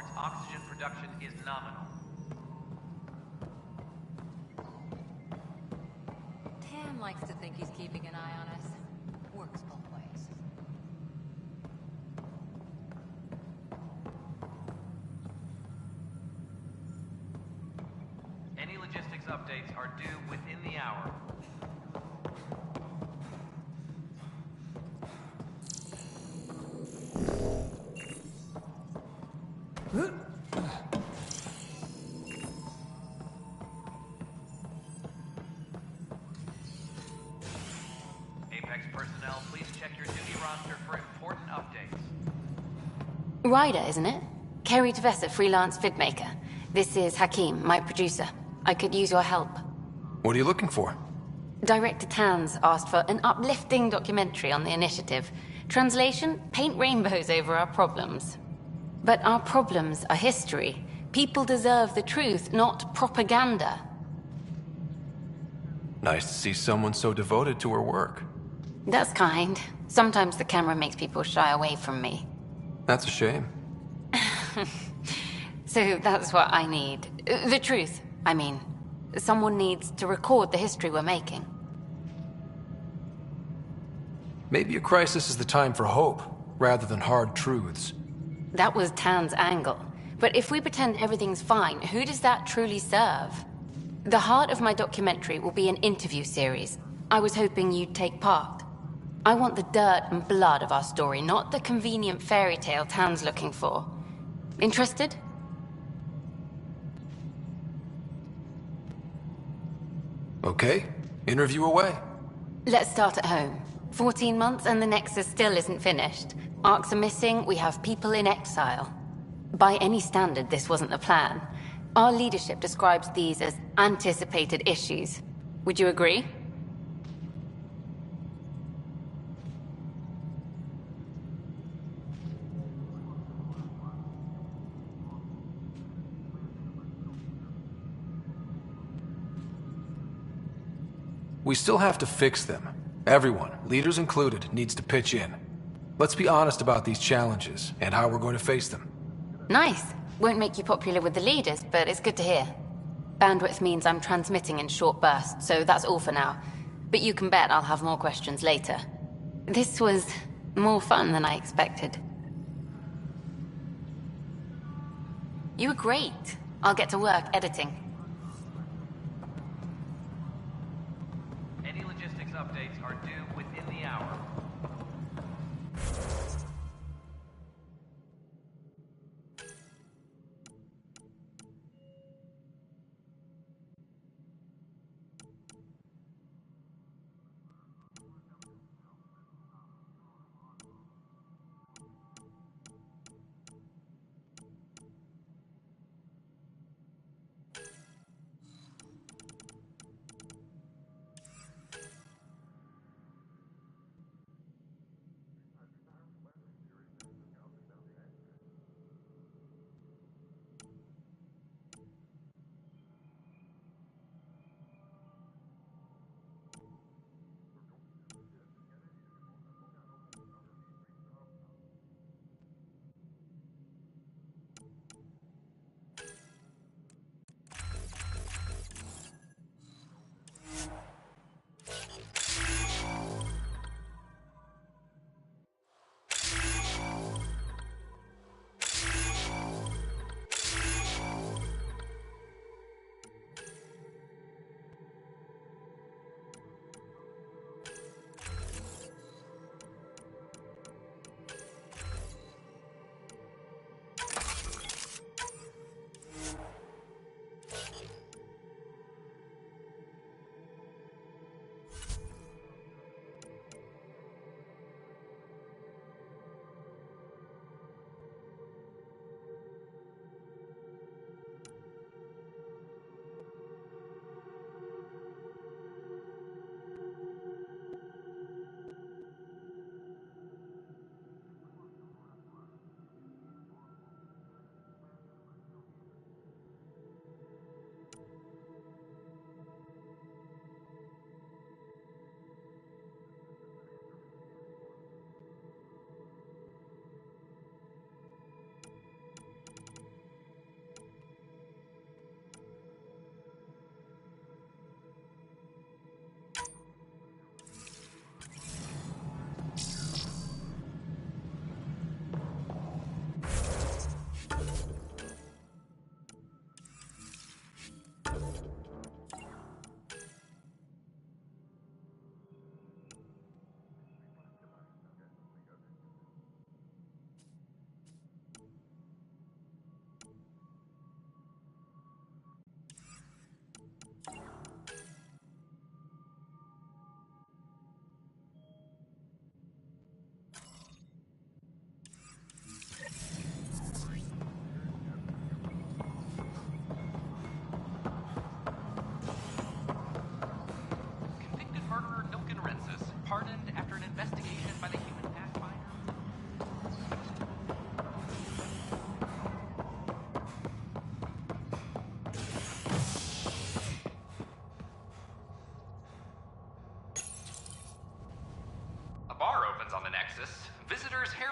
reports oxygen production is nominal. Tam likes to think he's keeping an eye on us. Works both ways. Any logistics updates are due within the hour. Apex personnel, please check your duty roster for important updates. Ryder, isn't it? Kerry Tavessa, freelance vidmaker. This is Hakeem, my producer. I could use your help. What are you looking for? Director Tans asked for an uplifting documentary on the initiative. Translation, paint rainbows over our problems. But our problems are history. People deserve the truth, not propaganda. Nice to see someone so devoted to her work. That's kind. Sometimes the camera makes people shy away from me. That's a shame. So that's what I need. The truth, I mean. Someone needs to record the history we're making. Maybe a crisis is the time for hope, rather than hard truths. That was Tan's angle. But if we pretend everything's fine, who does that truly serve? The heart of my documentary will be an interview series. I was hoping you'd take part. I want the dirt and blood of our story, not the convenient fairy tale Tan's looking for. Interested? Okay, interview away. Let's start at home. 14 months and the Nexus still isn't finished. Arcs are missing, we have people in exile. By any standard, this wasn't the plan. Our leadership describes these as anticipated issues. Would you agree? We still have to fix them. Everyone, leaders included, needs to pitch in. Let's be honest about these challenges and how we're going to face them. Nice. Won't make you popular with the leaders, but it's good to hear. Bandwidth means I'm transmitting in short bursts, so that's all for now. But you can bet I'll have more questions later. This was more fun than I expected. You were great. I'll get to work editing. Any logistics updates are due within the hour.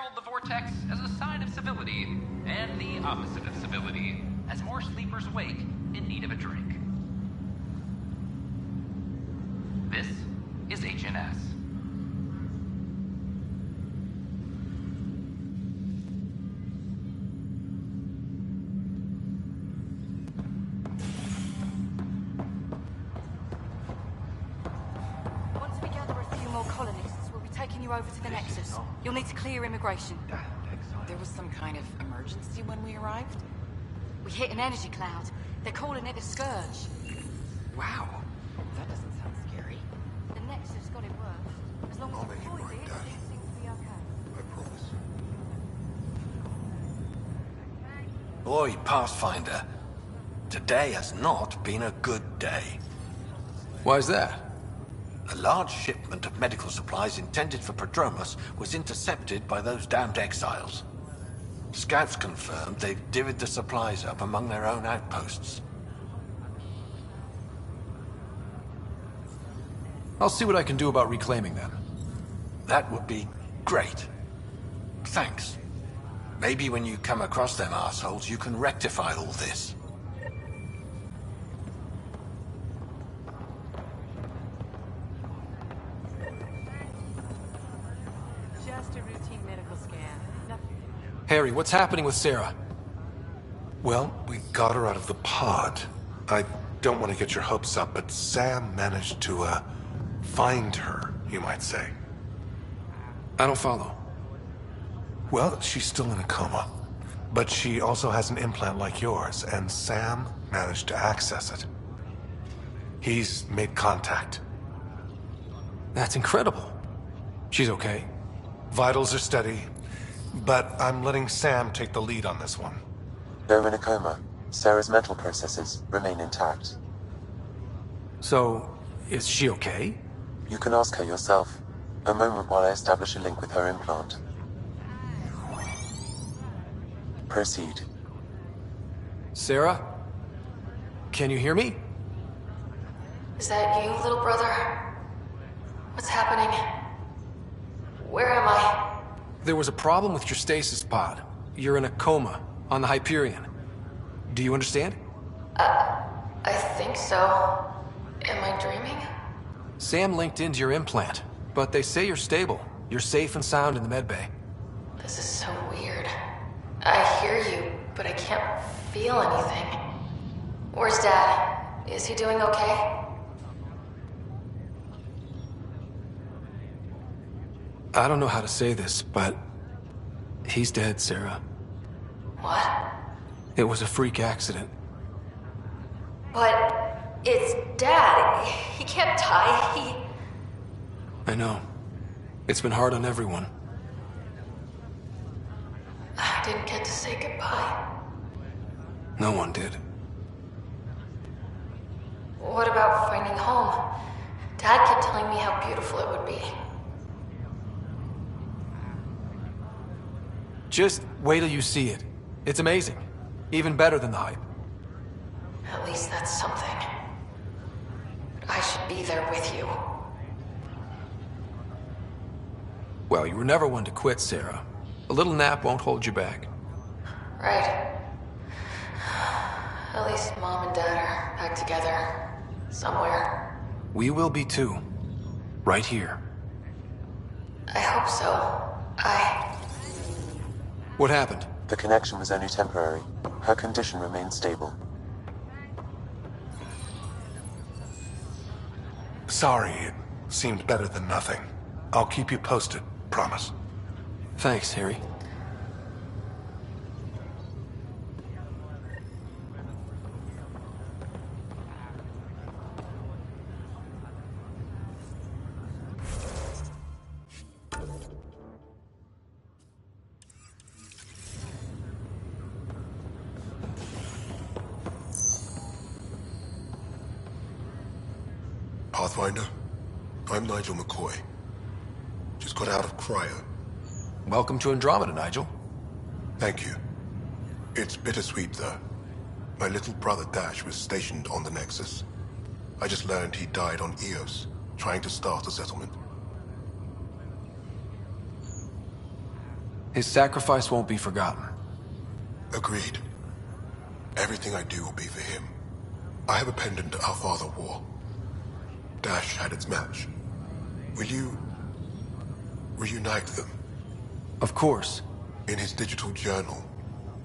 herald the vortex as a sign of civility, and the opposite of civility, as more sleepers awake in need of a drink. This is HNS. Once we gather a few more colonists, we'll be taking you over to the Nexus. You'll need to clear immigration. There was some kind of emergency when we arrived? We hit an energy cloud. They're calling it a scourge. Wow. That doesn't sound scary. The Nexus got it worse. As long as we avoid it, things seem to be okay. I promise. Boy, Pathfinder, today has not been a good day. Why's that? A large shipment of medical supplies intended for Prodromos was intercepted by those damned exiles. Scouts confirmed they've divvied the supplies up among their own outposts. I'll see what I can do about reclaiming them. That would be great. Thanks. Maybe when you come across them assholes, you can rectify all this. Just a routine medical scan. Nothing. Harry, what's happening with Sarah? Well, we got her out of the pod. I don't want to get your hopes up, but Sam managed to, find her, you might say. I don't follow. Well, she's still in a coma. But she also has an implant like yours, and Sam managed to access it. He's made contact. That's incredible. She's okay. Vitals are steady, but I'm letting Sam take the lead on this one. Though in a coma, Sarah's mental processes remain intact. So, is she okay? You can ask her yourself. A moment while I establish a link with her implant. Proceed. Sarah? Can you hear me? Is that you, little brother? What's happening? Where am I? There was a problem with your stasis pod. You're in a coma on the Hyperion. Do you understand? I think so. Am I dreaming? Sam linked into your implant, but they say you're stable. You're safe and sound in the medbay. This is so weird. I hear you, but I can't feel anything. Where's Dad? Is he doing okay? I don't know how to say this, but he's dead, Sarah. What? It was a freak accident. But it's Dad. He can't die. I know. It's been hard on everyone. I didn't get to say goodbye. No one did. What about finding home? Dad kept telling me how beautiful it would be. Just wait till you see it. It's amazing. Even better than the hype. At least that's something. I should be there with you. Well, you were never one to quit, Sarah. A little nap won't hold you back. Right. At least Mom and Dad are back together. Somewhere. We will be too. Right here. I hope so. What happened? The connection was only temporary. Her condition remains stable. Sorry, it seemed better than nothing. I'll keep you posted, promise. Thanks, Harry. Pathfinder, I'm Nigel McCoy. Just got out of cryo. Welcome to Andromeda, Nigel. Thank you. It's bittersweet, though. My little brother Dash was stationed on the Nexus. I just learned he died on Eos, trying to start a settlement. His sacrifice won't be forgotten. Agreed. Everything I do will be for him. I have a pendant our father wore. Dash had its match. Will you reunite them? Of course. In his digital journal,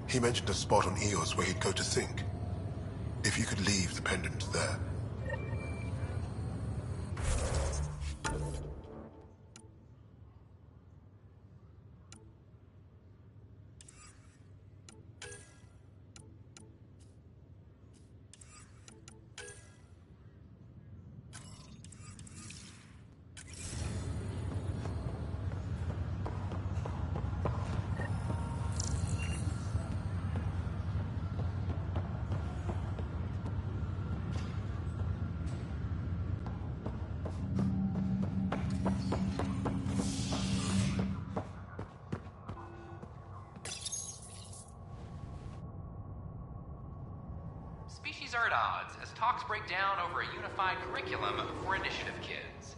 he mentioned a spot on Eos where he'd go to think. If you could leave the pendant there. Species are at odds as talks break down over a unified curriculum for initiative kids.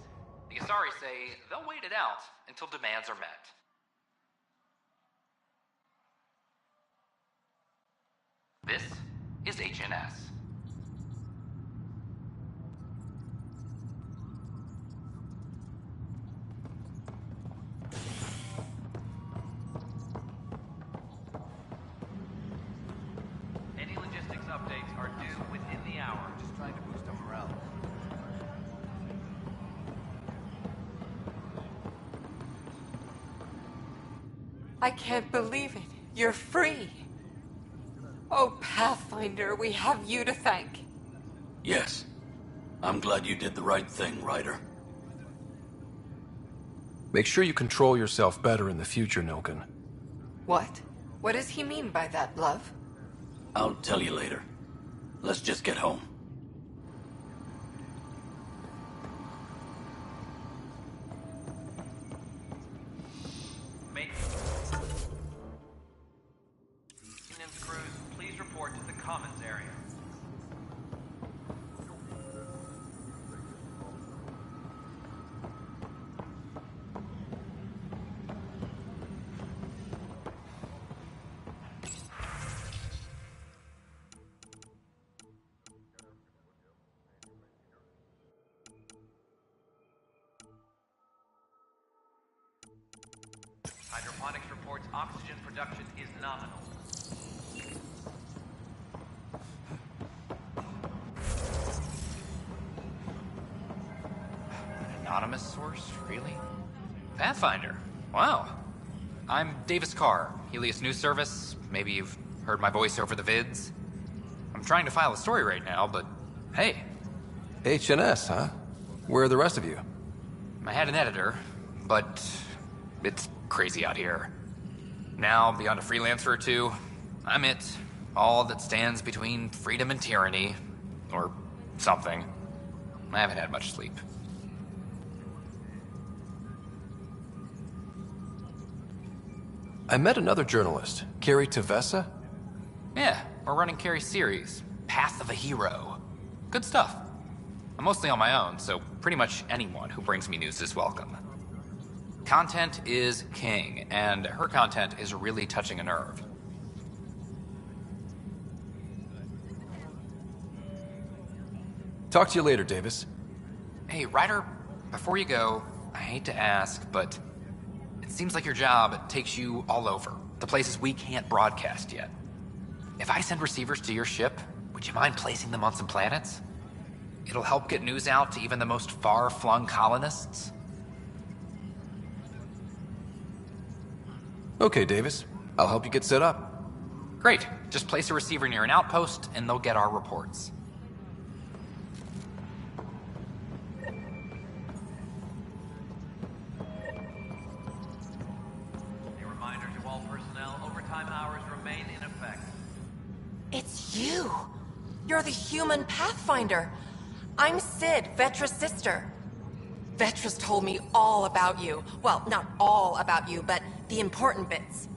The Asari say they'll wait it out until demands are met. This is HNS. Any logistics updates are due within the hour. Just trying to boost up morale. I can't believe it. You're free. Oh, Pathfinder, we have you to thank. Yes. I'm glad you did the right thing, Ryder. Make sure you control yourself better in the future, Nilken. What? What does he mean by that, love? I'll tell you later. Let's just get home. Maintenance crews, please report to the commons area. Hydroponics reports oxygen production is nominal. An anonymous source? Really? Pathfinder. Wow. I'm Davis Carr, Helios News Service. Maybe you've heard my voice over the vids. I'm trying to file a story right now, but hey. HNS, huh? Where are the rest of you? I had an editor, but it's crazy out here. Now, beyond a freelancer or two, I'm it. All that stands between freedom and tyranny. Or something. I haven't had much sleep. I met another journalist, Carrie Tavessa. Yeah, we're running Carrie's series, Path of a Hero. Good stuff. I'm mostly on my own, so pretty much anyone who brings me news is welcome. Content is king, and her content is really touching a nerve. Talk to you later, Davis. Hey, Ryder, before you go, I hate to ask, but it seems like your job takes you all over, the places we can't broadcast yet. If I send receivers to your ship, would you mind placing them on some planets? It'll help get news out to even the most far-flung colonists. Okay, Davis. I'll help you get set up. Great. Just place a receiver near an outpost, and they'll get our reports. A reminder to all personnel, overtime hours remain in effect. It's you. You're the human Pathfinder. I'm Sid, Vetra's sister. Vetra's told me all about you. Well, not all about you, but the important bits.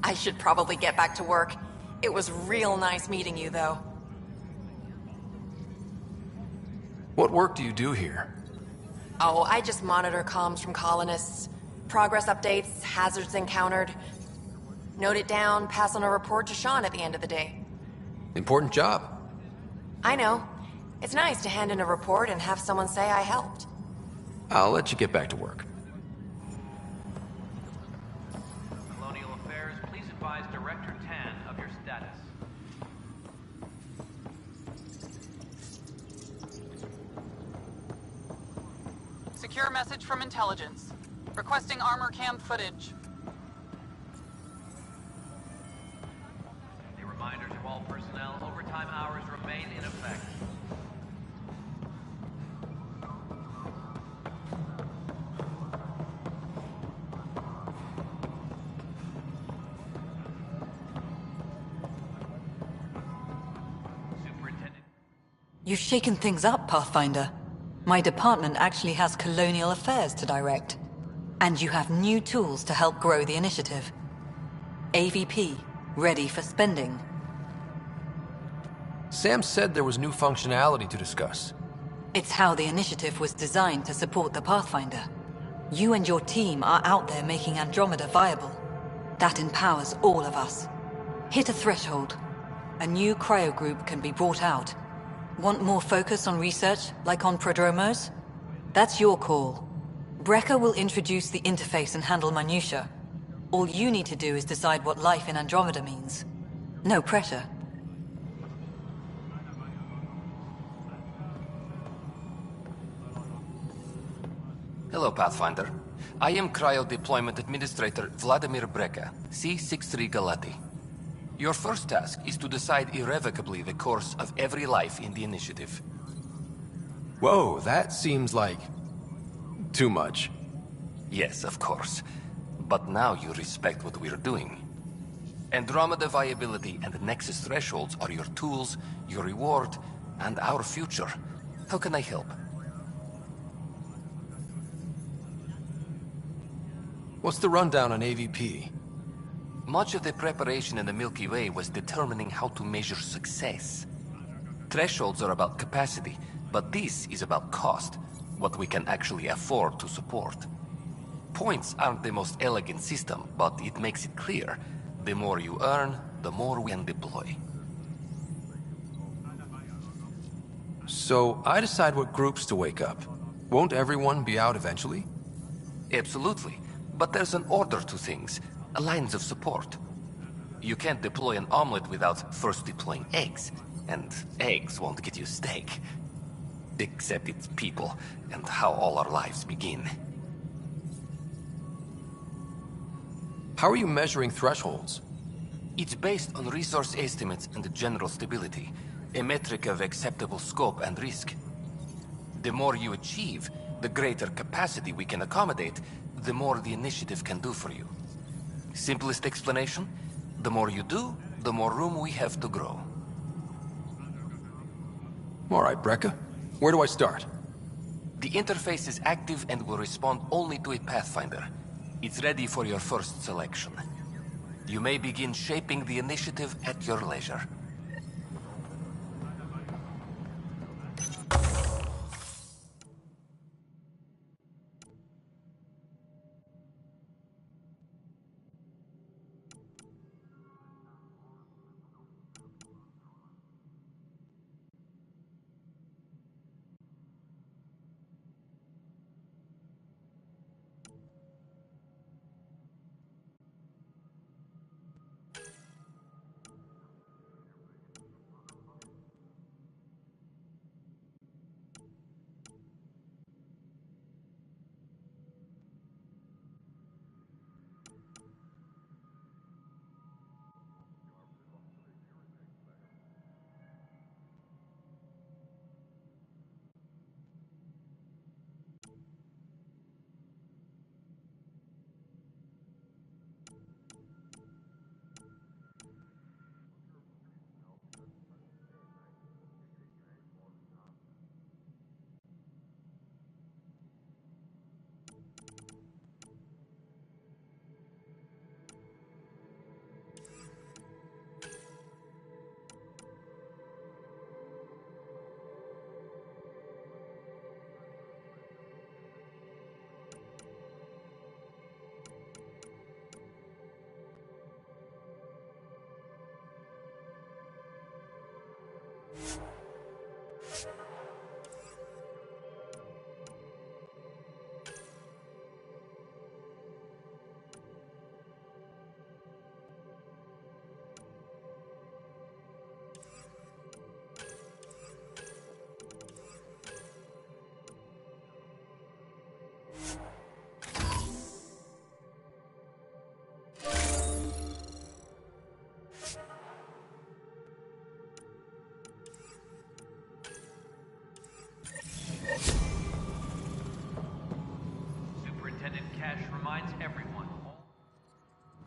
I should probably get back to work. It was real nice meeting you, though. What work do you do here? Oh, I just monitor comms from colonists. Progress updates, hazards encountered. Note it down, pass on a report to Sean at the end of the day. Important job. I know. It's nice to hand in a report and have someone say I helped. I'll let you get back to work. Colonial Affairs, please advise Director Tan of your status. Secure message from intelligence. Requesting armor cam footage. A reminder to all personnel, overtime hours remain in effect. Superintendent. You've shaken things up, Pathfinder. My department actually has colonial affairs to direct. And you have new tools to help grow the initiative. AVP, ready for spending. Sam said there was new functionality to discuss. It's how the initiative was designed to support the Pathfinder. You and your team are out there making Andromeda viable. That empowers all of us. Hit a threshold. A new cryo group can be brought out. Want more focus on research, like on prodromos? That's your call. Brecker will introduce the interface and handle minutiae. All you need to do is decide what life in Andromeda means. No pressure. Hello, Pathfinder. I am Cryo Deployment Administrator Vladimir Brecker, C-63 Galati. Your first task is to decide irrevocably the course of every life in the initiative. Whoa, that seems like... too much. Yes, of course. But now you respect what we're doing. Andromeda viability and Nexus thresholds are your tools, your reward, and our future. How can I help? What's the rundown on AVP? Much of the preparation in the Milky Way was determining how to measure success. Thresholds are about capacity, but this is about cost, what we can actually afford to support. Points aren't the most elegant system, but it makes it clear. The more you earn, the more we can deploy. So, I decide what groups to wake up. Won't everyone be out eventually? Absolutely. But there's an order to things, lines of support. You can't deploy an omelet without first deploying eggs, and eggs won't get you steak. Except it's people, and how all our lives begin. How are you measuring thresholds? It's based on resource estimates and general stability, a metric of acceptable scope and risk. The more you achieve, the greater capacity we can accommodate, the more the initiative can do for you. Simplest explanation, the more you do, the more room we have to grow. All right, Brecker. Where do I start? The interface is active and will respond only to a Pathfinder. It's ready for your first selection. You may begin shaping the initiative at your leisure.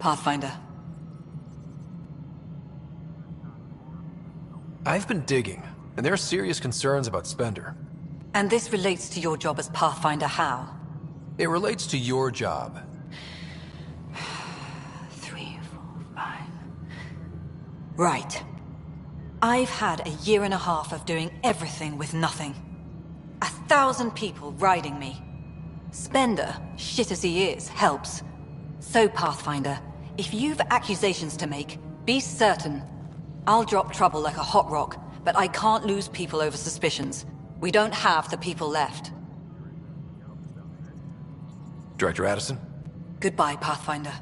Pathfinder. I've been digging, and there are serious concerns about Spender. And this relates to your job as Pathfinder how? It relates to your job. 3, 4, 5... Right. I've had a year and a half of doing everything with nothing. 1,000 people riding me. Spender, shit as he is, helps. So, Pathfinder, if you've accusations to make, be certain. I'll drop trouble like a hot rock, but I can't lose people over suspicions. We don't have the people left. Director Addison? Goodbye, Pathfinder.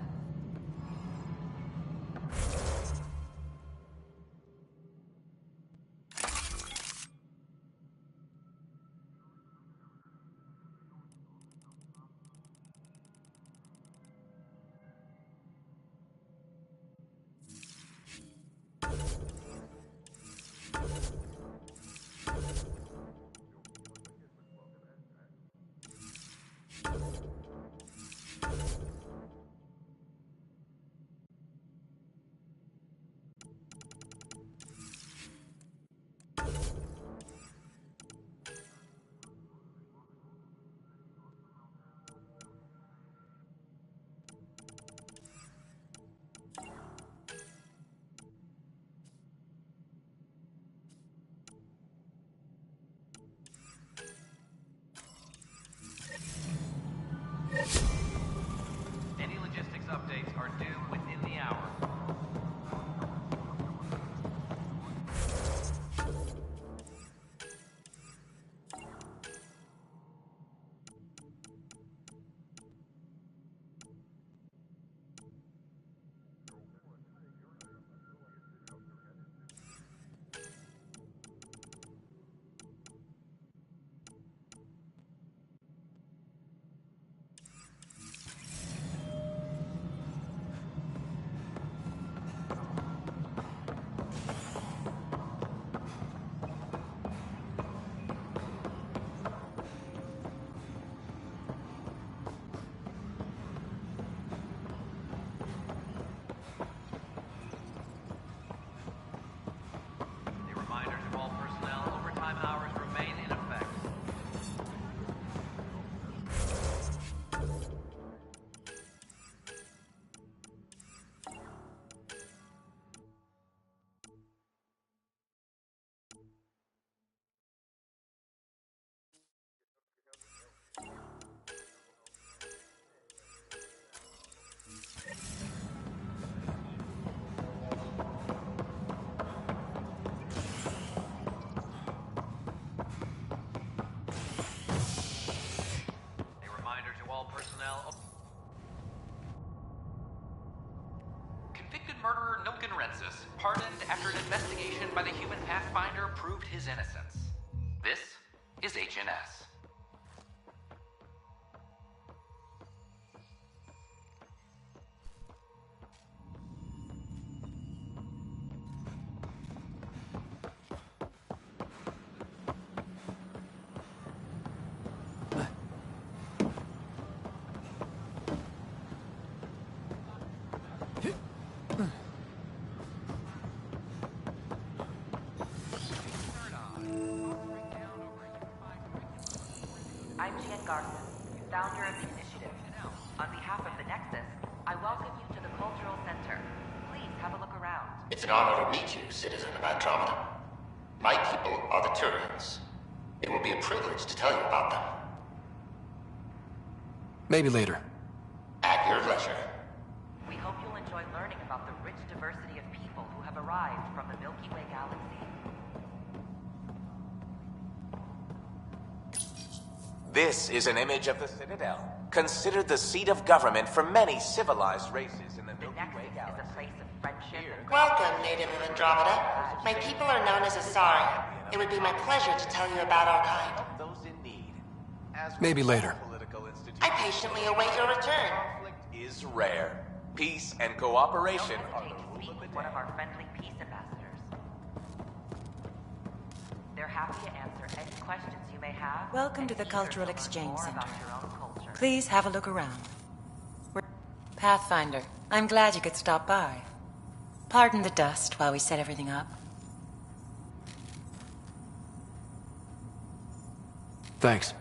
Any logistics updates are due within the hour. Pardoned after an investigation by the human Pathfinder proved his innocence. This is HNS. Founder of the initiative. On behalf of the Nexus, I welcome you to the Cultural Center. Please have a look around. It's an honor to meet you, citizen of Andromeda. My people are the Turians. It will be a privilege to tell you about them. Maybe later. At your leisure. We hope you'll enjoy learning about the rich diversity of people who have arrived from the Milky Way galaxy. This is an image of the Citadel, considered the seat of government for many civilized races in the Milky Way galaxy. Is a place of friendship. Welcome, native of Andromeda. My people are known as Asari. It would be my pleasure to tell you about our kind. Those in need. Maybe later. I patiently await your return. Conflict is rare. Peace and cooperation are the rule of the day. One of our friendly peace ambassadors. They're happy to answer any questions you may have. Welcome to the Cultural Exchange Center. Please have a look around. Pathfinder, I'm glad you could stop by. Pardon the dust while we set everything up. Thanks.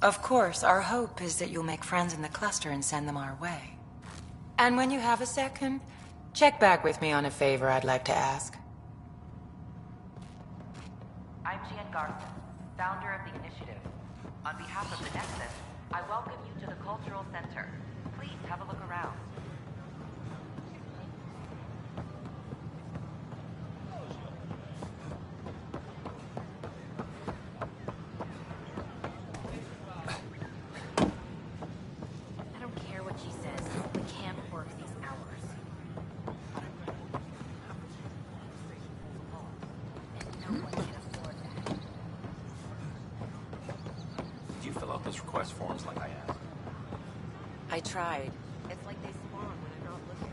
Of course, our hope is that you'll make friends in the cluster and send them our way. And when you have a second, check back with me on a favor I'd like to ask. I'm Gian Garson, founder of the initiative. On behalf of the Nexus, I welcome you to the Cultural Center. Please have a look around. I don't care what she says. We can't work these hours. And no one can afford that. Did you fill out those request forms like I asked? I tried. It's like they spawn when they're not looking.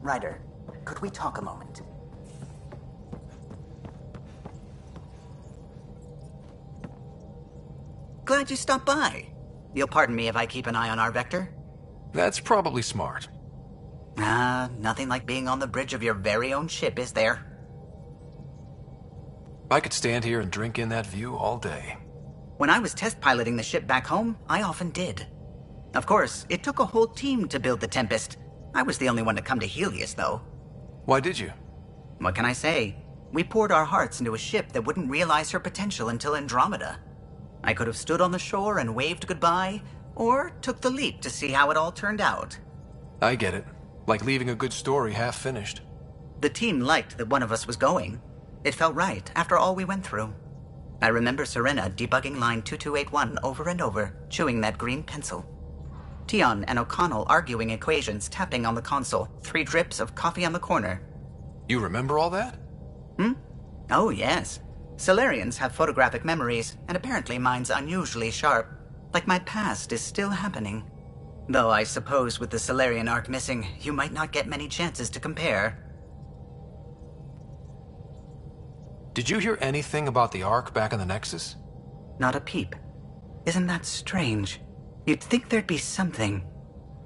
Ryder, could we talk a moment? Glad you stopped by. You'll pardon me if I keep an eye on our vector? That's probably smart. Nothing like being on the bridge of your very own ship, is there? I could stand here and drink in that view all day. When I was test piloting the ship back home, I often did. Of course, it took a whole team to build the Tempest. I was the only one to come to Helios, though. Why did you? What can I say? We poured our hearts into a ship that wouldn't realize her potential until Andromeda. I could have stood on the shore and waved goodbye, or took the leap to see how it all turned out. I get it. Like leaving a good story half-finished. The team liked that one of us was going. It felt right after all we went through. I remember Serena debugging line 2281 over and over, chewing that green pencil. Tion and O'Connell arguing equations, tapping on the console, 3 drips of coffee on the corner. You remember all that? Oh, yes. Solarians have photographic memories, and apparently mine's unusually sharp. Like my past is still happening. Though I suppose with the Solarian arc missing, you might not get many chances to compare. Did you hear anything about the Ark back in the Nexus? Not a peep. Isn't that strange? You'd think there'd be something.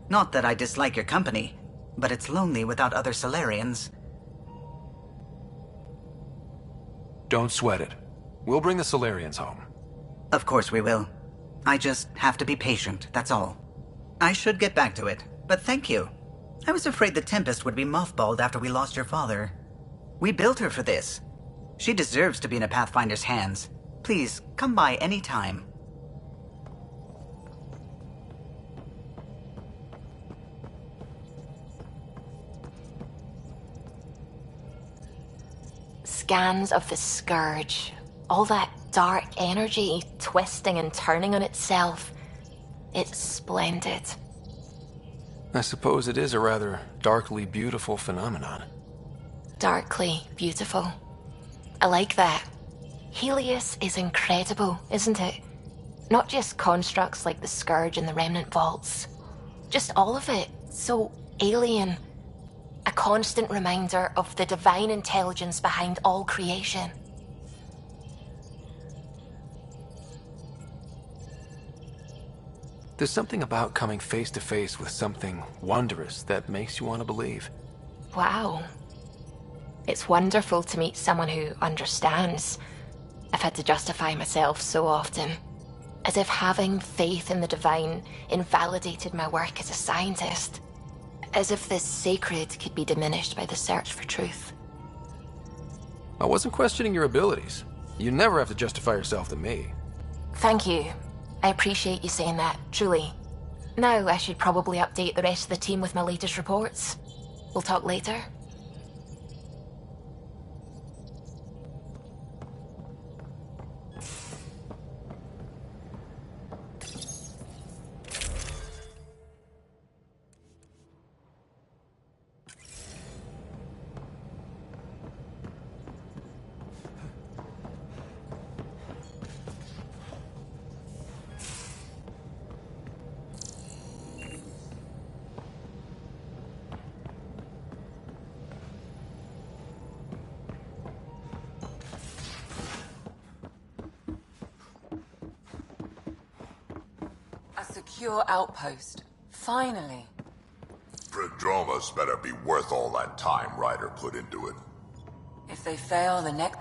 Not that I dislike your company, but it's lonely without other Solarians. Don't sweat it. We'll bring the Solarians home. Of course we will. I just have to be patient, that's all. I should get back to it, but thank you. I was afraid the Tempest would be mothballed after we lost your father. We built her for this. She deserves to be in a Pathfinder's hands. Please, come by any time. Scans of the Scourge. All that dark energy twisting and turning on itself. It's splendid. I suppose it is a rather darkly beautiful phenomenon. Darkly beautiful. I like that. Helios is incredible, isn't it? Not just constructs like the Scourge and the Remnant Vaults. Just all of it. So alien. A constant reminder of the divine intelligence behind all creation. There's something about coming face to face with something wondrous that makes you want to believe. Wow. It's wonderful to meet someone who understands. I've had to justify myself so often. As if having faith in the divine invalidated my work as a scientist. As if the sacred could be diminished by the search for truth. I wasn't questioning your abilities. You never have to justify yourself to me. Thank you. I appreciate you saying that, truly. Now I should probably update the rest of the team with my latest reports. We'll talk later. secure outpost. Finally. Prodromus better be worth all that time Ryder put into it. If they fail, the next...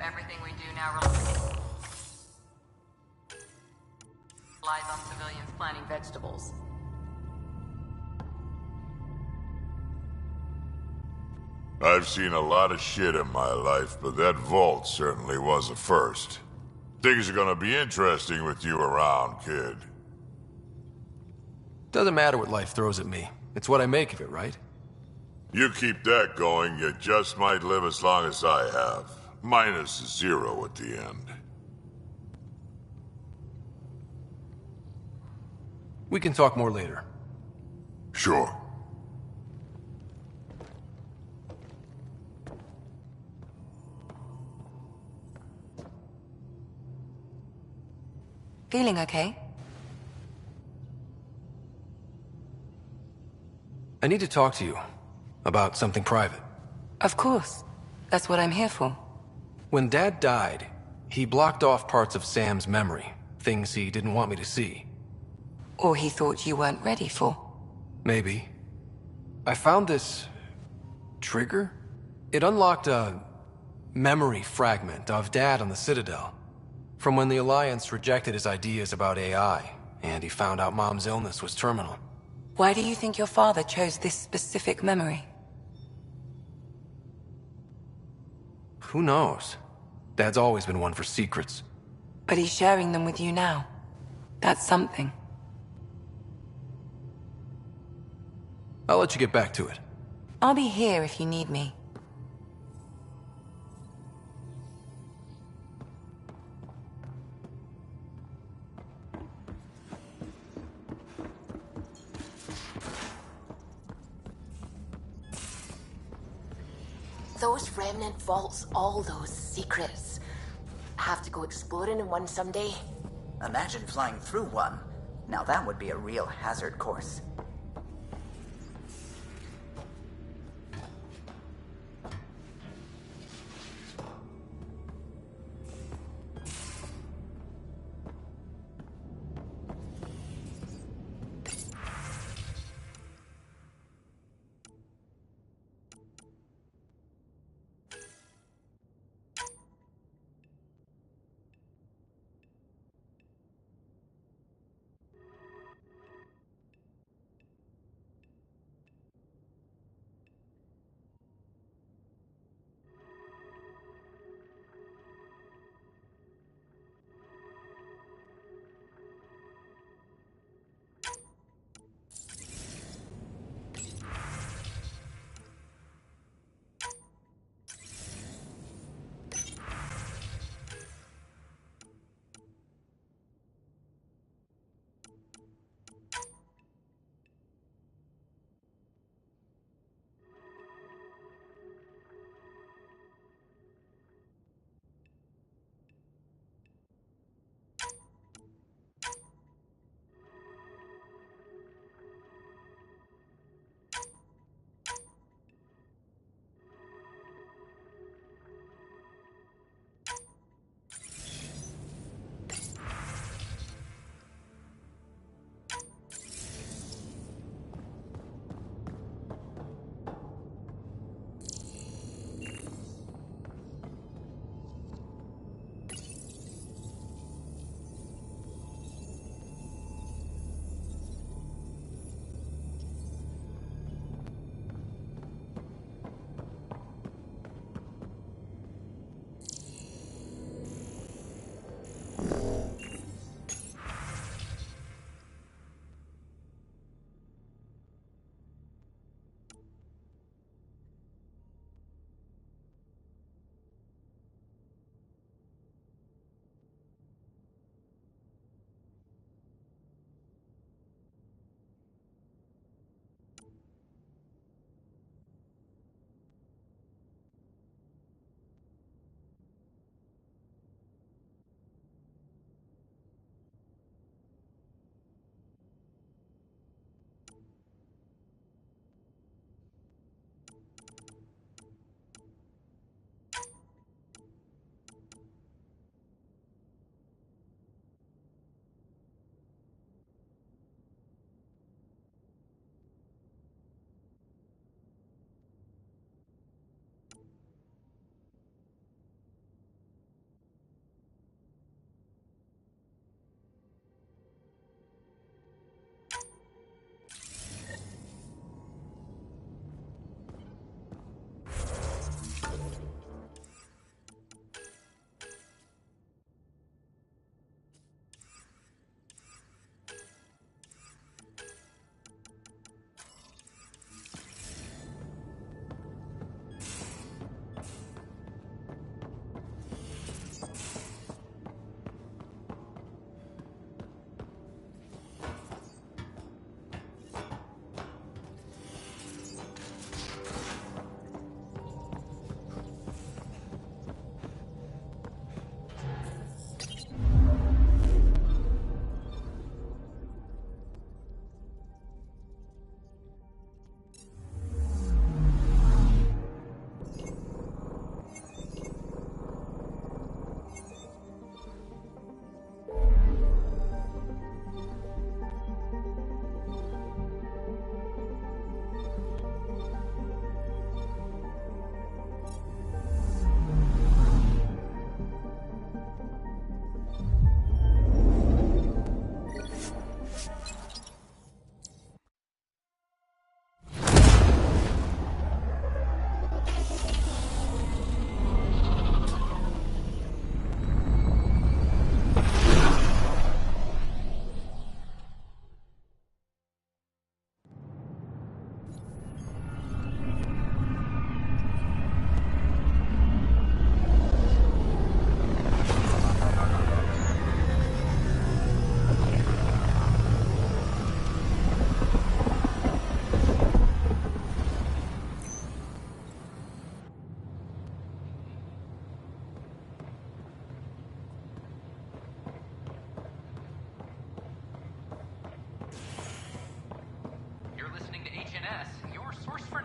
everything we do now relies on civilians planting vegetables. I've seen a lot of shit in my life, but that vault certainly was a first. Things are gonna be interesting with you around, kid. Doesn't matter what life throws at me. It's what I make of it, right? You keep that going, you just might live as long as I have. Minus 0 at the end. We can talk more later. Sure. Feeling okay? I need to talk to you about something private. Of course. That's what I'm here for. When Dad died, he blocked off parts of Sam's memory, things he didn't want me to see. Or he thought you weren't ready for. Maybe. I found this trigger. It unlocked a memory fragment of Dad on the Citadel, from when the Alliance rejected his ideas about AI, and he found out Mom's illness was terminal. Why do you think your father chose this specific memory? Who knows? Dad's always been one for secrets. But he's sharing them with you now. That's something. I'll let you get back to it. I'll be here if you need me. Those remnant vaults, all those secrets. Have to go exploring in one someday? Imagine flying through one. Now that would be a real hazard course.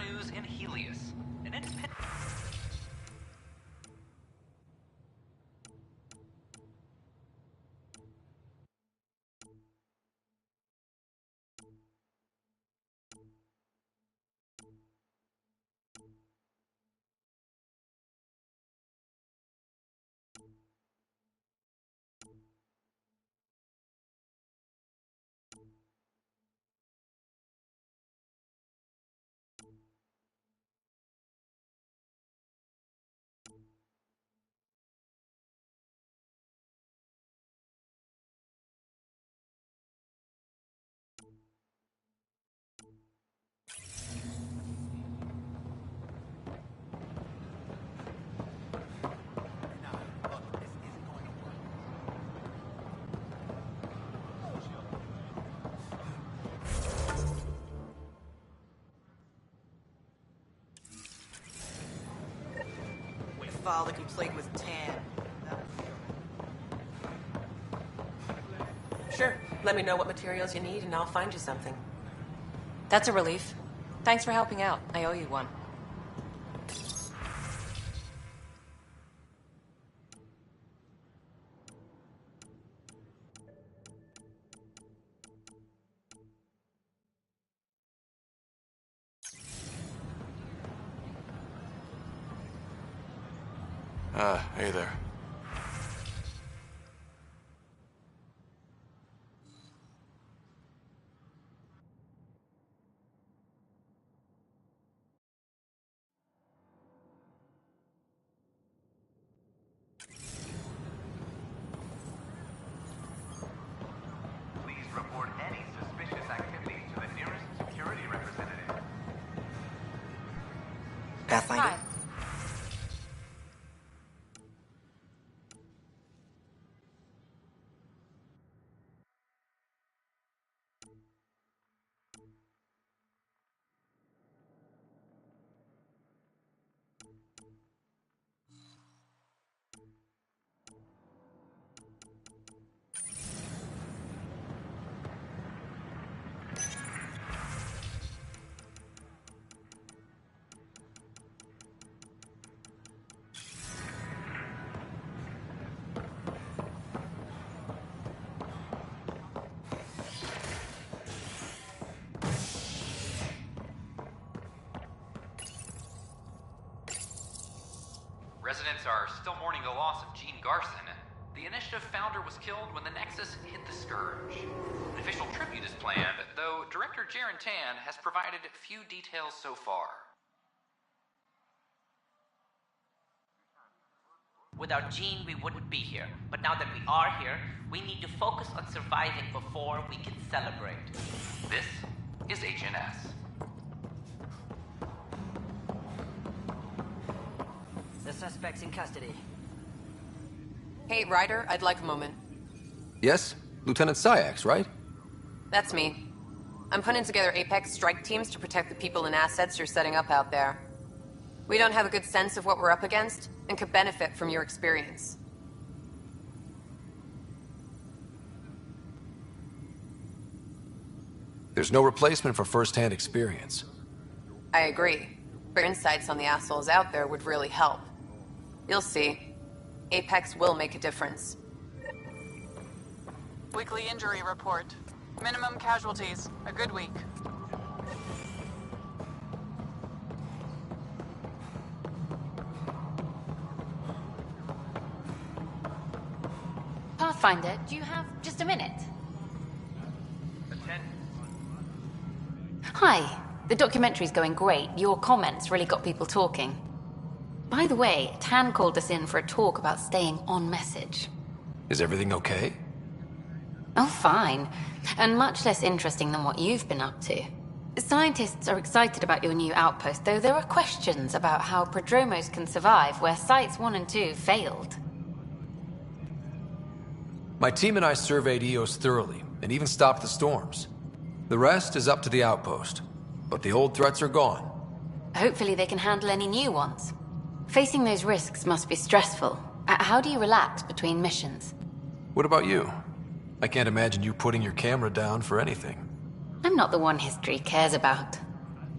news in Helios, an independent... File to complete with Tan. Sure. Let me know what materials you need and I'll find you something. That's a relief. Thanks for helping out. I owe you one. Hey there. Please report any suspicious activity to the nearest security representative. Pathfinder? Hi. Residents are still mourning the loss of Gene Garson. The initiative founder was killed when the Nexus hit the Scourge. An official tribute is planned, though Director Jaren Tan has provided few details so far. Without Gene, we wouldn't be here. But now that we are here, we need to focus on surviving before we can celebrate. This is HNS. The suspect's in custody. Hey, Ryder, I'd like a moment. Yes? Lieutenant Syax, right? That's me. I'm putting together Apex strike teams to protect the people and assets you're setting up out there. We don't have a good sense of what we're up against, and could benefit from your experience. There's no replacement for first-hand experience. I agree. But insights on the assholes out there would really help. You'll see. Apex will make a difference. Weekly injury report. Minimum casualties. A good week. Pathfinder, do you have just a minute? Hi. The documentary's going great. Your comments really got people talking. By the way, Tan called us in for a talk about staying on message. Is everything okay? Oh, fine. And much less interesting than what you've been up to. Scientists are excited about your new outpost, though there are questions about how prodromos can survive where Sites 1 and 2 failed. My team and I surveyed EOS thoroughly, and even stopped the storms. The rest is up to the outpost, but the old threats are gone. Hopefully they can handle any new ones. Facing those risks must be stressful. How do you relax between missions? What about you? I can't imagine you putting your camera down for anything. I'm not the one history cares about.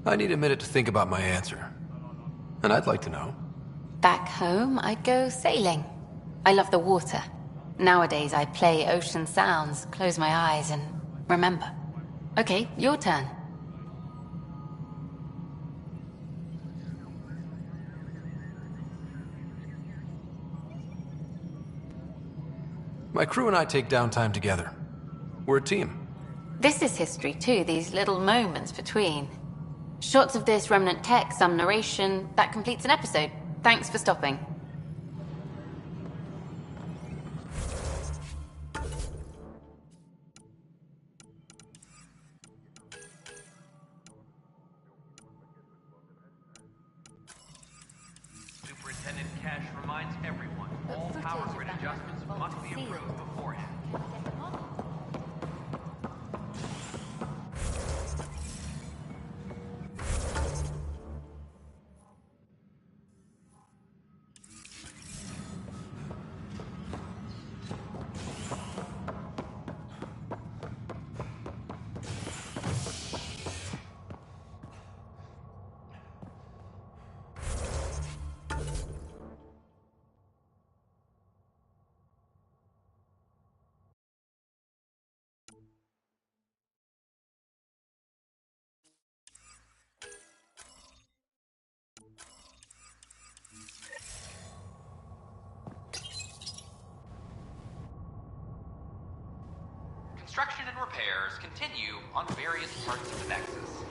I need a minute to think about my answer. And I'd like to know. Back home, I'd go sailing. I love the water. Nowadays, I play ocean sounds, close my eyes, and remember. Okay, your turn. My crew and I take downtime together. We're a team. This is history too, these little moments between. Shots of this remnant tech, some narration, that completes an episode. Thanks for stopping. Superintendent Cash reminds everyone all power grid adjustments must be approved beforehand. Construction and repairs continue on various parts of the Nexus.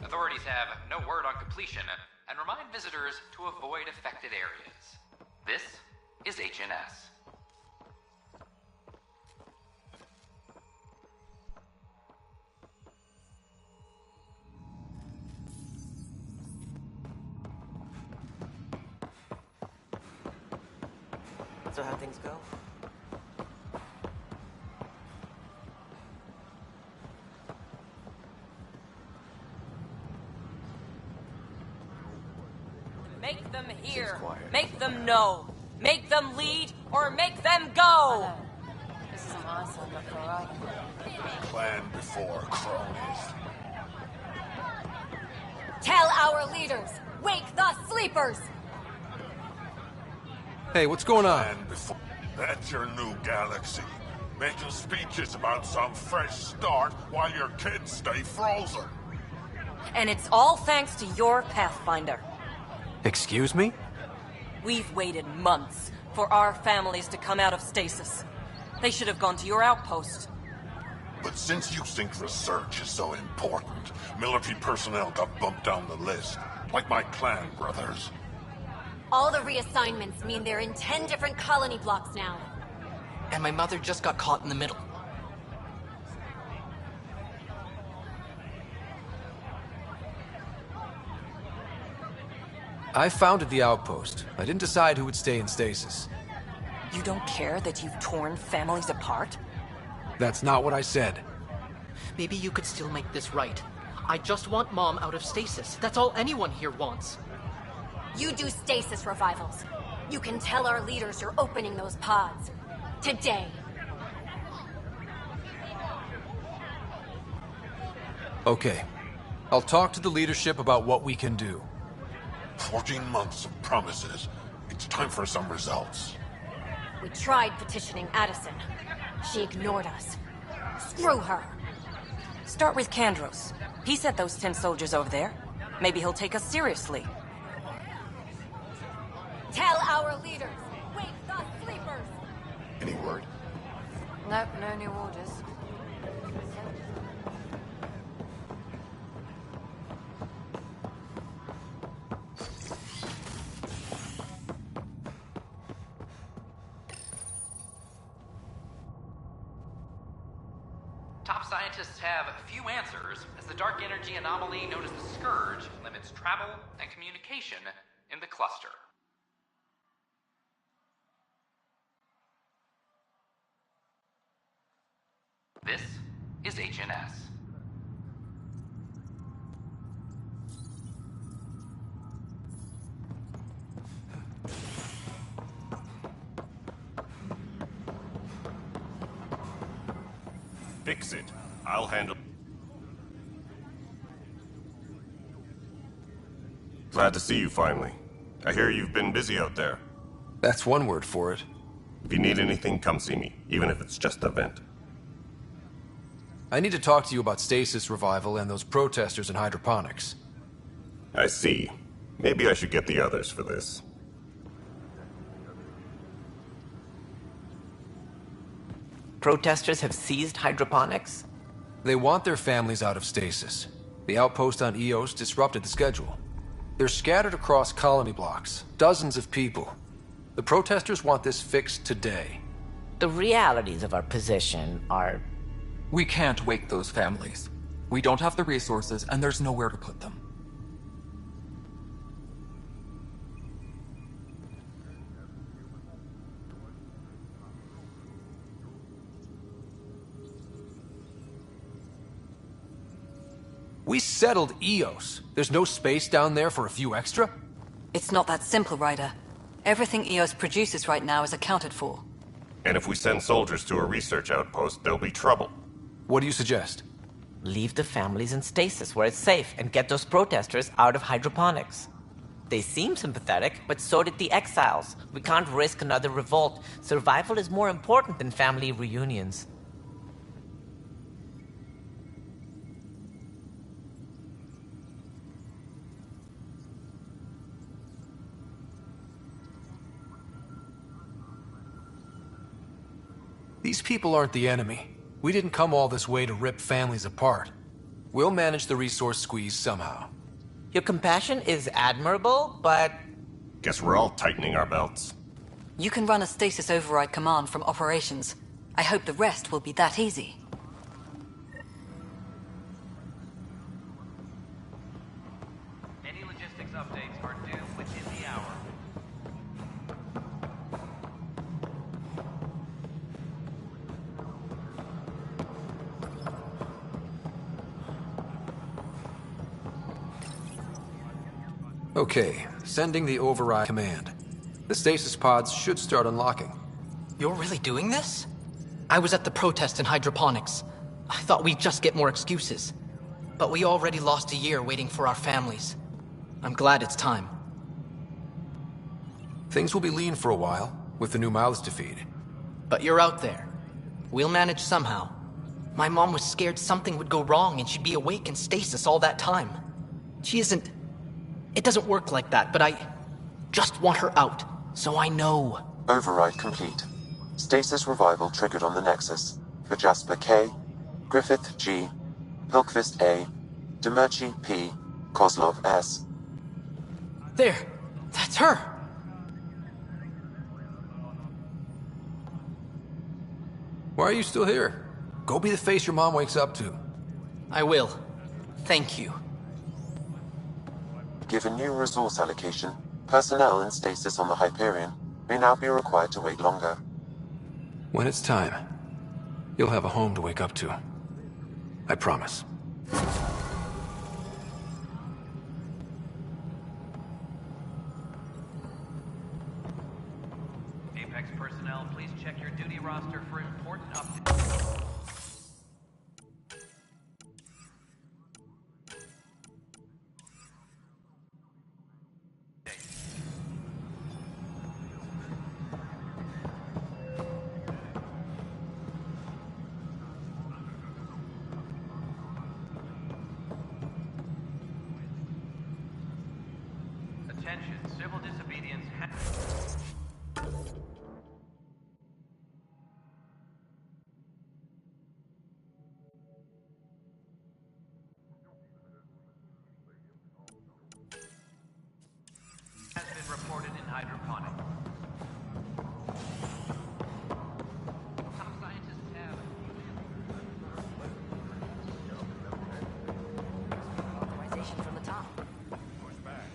Authorities have no word on completion and remind visitors to avoid affected areas. This is HNS. So how things go? Make them hear. Make them know. Make them lead, or make them go! This isn't my son, but alright. Plan before cronies. Tell our leaders! Wake the sleepers! Hey, what's going on? Plan before... That's your new galaxy. Making speeches about some fresh start while your kids stay frozen. And it's all thanks to your Pathfinder. Excuse me? We've waited months for our families to come out of stasis. They should have gone to your outpost. But since you think research is so important, military personnel got bumped down the list. Like my clan brothers. All the reassignments mean they're in 10 different colony blocks now. And my mother just got caught in the middle. I founded the outpost. I didn't decide who would stay in stasis. You don't care that you've torn families apart? That's not what I said. Maybe you could still make this right. I just want Mom out of stasis. That's all anyone here wants. You do stasis revivals. You can tell our leaders you're opening those pods. Today. Okay. I'll talk to the leadership about what we can do. 14 months of promises. It's time for some results. We tried petitioning Addison. She ignored us. Screw her. Start with Kandros. He sent those 10 soldiers over there. Maybe he'll take us seriously. Tell our leaders, wake the sleepers! Any word? Nope, no new orders. Top scientists have few answers, as the dark energy anomaly known as the Scourge limits travel and communication in the cluster. This is HNS. Fix it. I'll handle... Glad to see you finally. I hear you've been busy out there. That's one word for it. If you need anything, come see me, even if it's just a vent. I need to talk to you about stasis revival and those protesters in hydroponics. I see. Maybe I should get the others for this. Protesters have seized hydroponics? They want their families out of stasis. The outpost on Eos disrupted the schedule. They're scattered across colony blocks, dozens of people. The protesters want this fixed today. The realities of our position are... We can't wake those families. We don't have the resources, and there's nowhere to put them. We settled Eos. There's no space down there for a few extra? It's not that simple, Ryder. Everything Eos produces right now is accounted for. And if we send soldiers to a research outpost, there'll be trouble. What do you suggest? Leave the families in stasis where it's safe and get those protesters out of hydroponics. They seem sympathetic, but so did the exiles. We can't risk another revolt. Survival is more important than family reunions. These people aren't the enemy. We didn't come all this way to rip families apart. We'll manage the resource squeeze somehow. Your compassion is admirable, but... Guess we're all tightening our belts. You can run a stasis override command from operations. I hope the rest will be that easy. Any logistics updates are due within the hour. Okay, sending the override command. The stasis pods should start unlocking. You're really doing this? I was at the protest in hydroponics. I thought we'd just get more excuses. But we already lost a year waiting for our families. I'm glad it's time. Things will be lean for a while, with the new mouths to feed. But you're out there. We'll manage somehow. My mom was scared something would go wrong and she'd be awake in stasis all that time. She isn't... It doesn't work like that, but I just want her out, so I know. Override complete. Stasis revival triggered on the Nexus. For Jasper K, Griffith G, Hilkvist A, Demerchi P, Kozlov S. There! That's her! Why are you still here? Go be the face your mom wakes up to. I will. Thank you. Given new resource allocation, personnel in stasis on the Hyperion may now be required to wait longer. When it's time, you'll have a home to wake up to. I promise. Apex personnel, please check your duty roster for important updates. Attention, civil disobedience has been reported in hydroponic. Some scientists have Authorization from the top. Push back.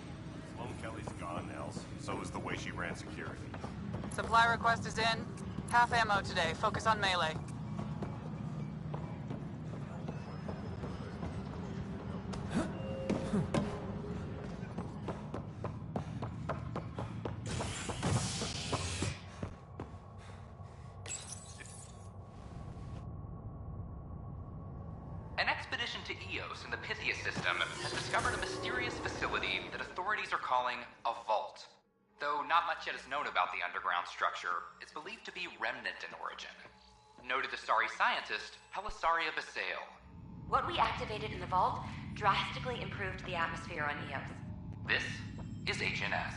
Sloan Kelly's gone, Nels. So is the way she ran security. Supply request is in. Half ammo today. Focus on melee. An expedition to EOS in the Pythia system has discovered a mysterious facility that authorities are calling a vault. Though not much yet is known about the underground structure, it's believed to be remnant in origin. Noted Asari scientist Pelisaria Basale. What we activated in the vault drastically improved the atmosphere on EOS. This is HNS.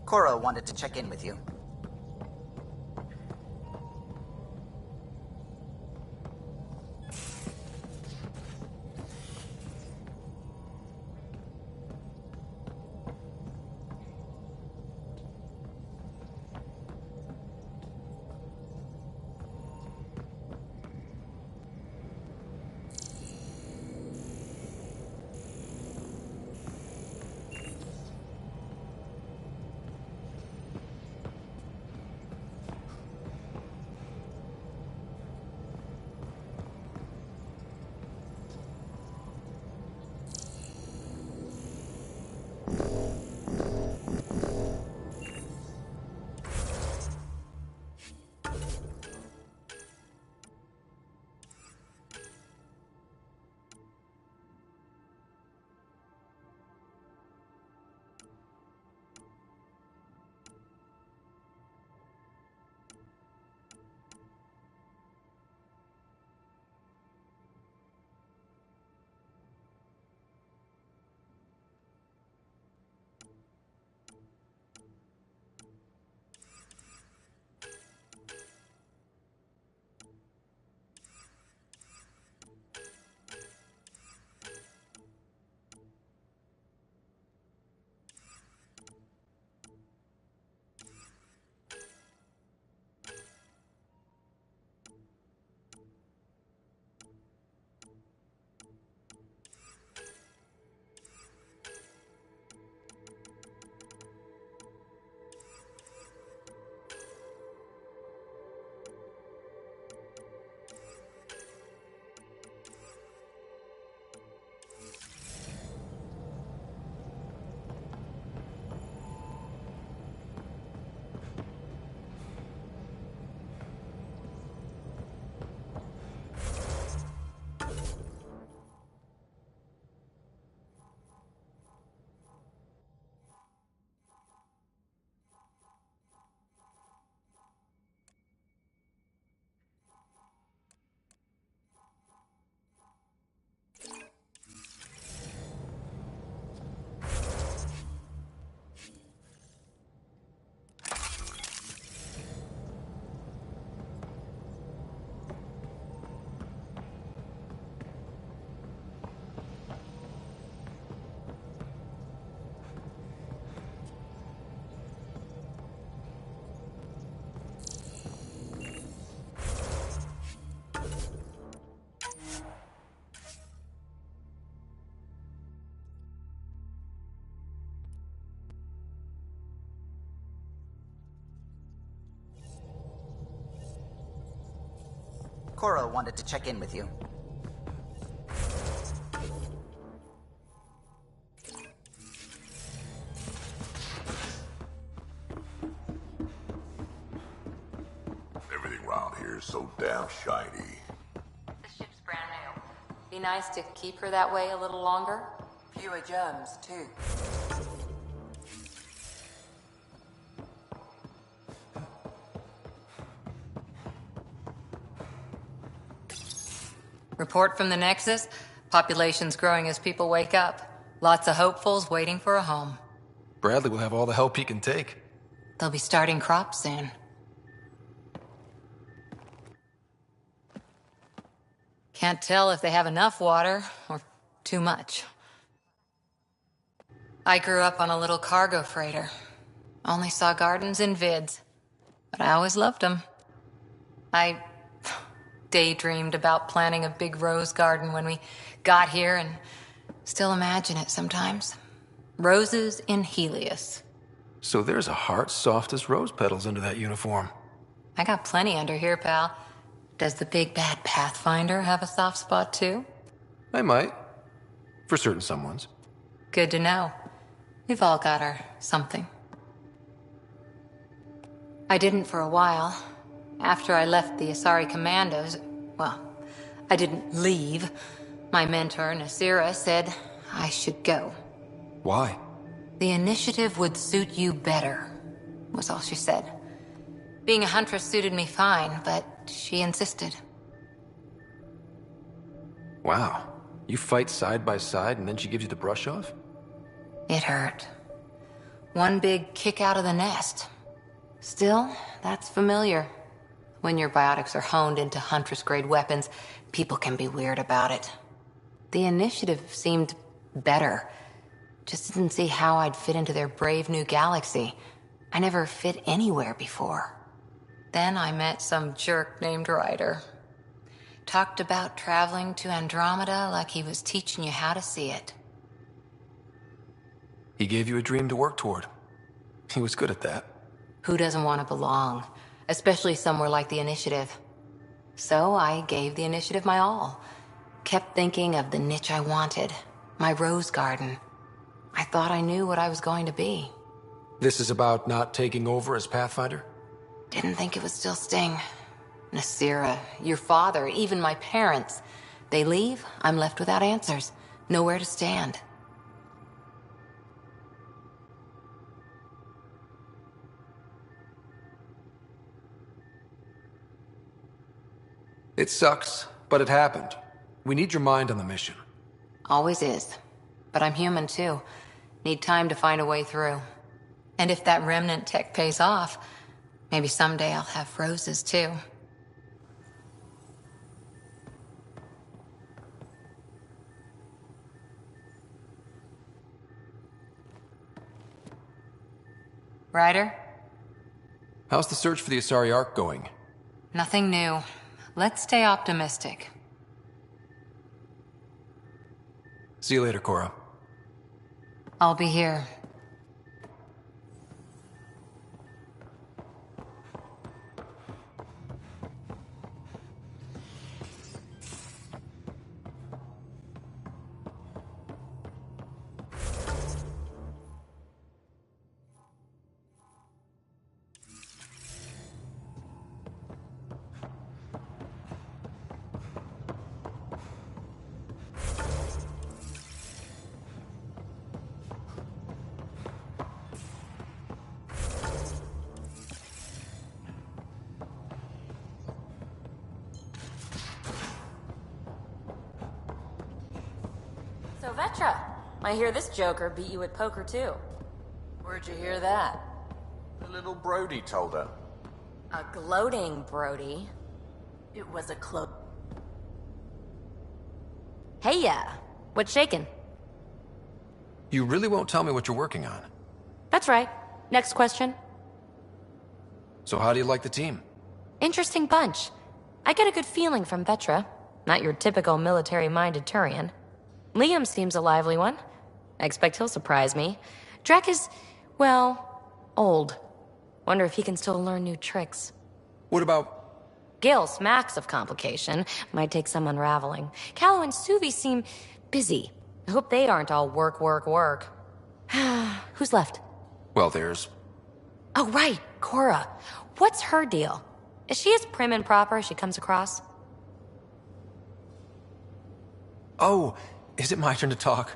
Cora wanted to check in with you. Cora wanted to check in with you. Everything around here is so damn shiny. The ship's brand new. Be nice to keep her that way a little longer. Fewer germs, too. Report from the Nexus. Population's growing as people wake up. Lots of hopefuls waiting for a home. Bradley will have all the help he can take. They'll be starting crops soon. Can't tell if they have enough water or too much. I grew up on a little cargo freighter. Only saw gardens in vids, but I always loved them. I daydreamed about planting a big rose garden when we got here and still imagine it sometimes. Roses in Helios. So there's a heart soft as rose petals under that uniform. I got plenty under here, pal. Does the big bad Pathfinder have a soft spot too? I might. For certain someones. Good to know. We've all got our something. I didn't for a while. After I left the Asari Commandos, well, I didn't leave. My mentor, Nasira, said I should go. Why? The initiative would suit you better, was all she said. Being a huntress suited me fine, but she insisted. Wow. You fight side by side and then she gives you the brush off? It hurt. One big kick out of the nest. Still, that's familiar. When your biotics are honed into Huntress-grade weapons, people can be weird about it. The initiative seemed better. Just didn't see how I'd fit into their brave new galaxy. I never fit anywhere before. Then I met some jerk named Ryder. Talked about traveling to Andromeda like he was teaching you how to see it. He gave you a dream to work toward. He was good at that. Who doesn't want to belong? Especially somewhere like the Initiative. So I gave the Initiative my all. Kept thinking of the niche I wanted. My rose garden. I thought I knew what I was going to be. This is about not taking over as Pathfinder? Didn't think it would still sting. Nasira, your father, even my parents. They leave, I'm left without answers. Nowhere to stand. It sucks, but it happened. We need your mind on the mission. Always is. But I'm human too. Need time to find a way through. And if that remnant tech pays off, maybe someday I'll have roses too. Ryder? How's the search for the Asari Ark going? Nothing new. Let's stay optimistic. See you later, Cora. I'll be here. So Vetra, I hear this joker beat you at poker too. Where'd you hear that? The little Brody told her. A gloating Brody. It was a Hey, what's shaking? You really won't tell me what you're working on. That's right. Next question. So how do you like the team? Interesting bunch. I get a good feeling from Vetra. Not your typical military-minded Turian. Liam seems a lively one. I expect he'll surprise me. Drek is, well, old. Wonder if he can still learn new tricks. What about... Gil smacks of complication. Might take some unraveling. Callow and Suvi seem busy. I hope they aren't all work, work, work. Who's left? Well, there's... Oh, right, Cora. What's her deal? Is she as prim and proper as she comes across? Oh, is it my turn to talk?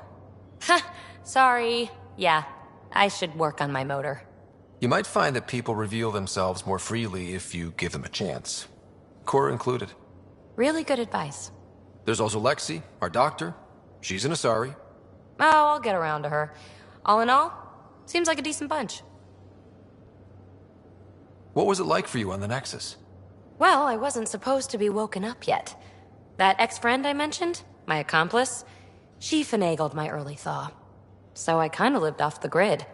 Sorry. Yeah, I should work on my motor. You might find that people reveal themselves more freely if you give them a chance. Cora included. Really good advice. There's also Lexi, our doctor. She's an Asari. Oh, I'll get around to her. All in all, Seems like a decent bunch. What was it like for you on the Nexus? Well, I wasn't supposed to be woken up yet. That ex-friend I mentioned, my accomplice, she finagled my early thaw. So I kinda lived off the grid.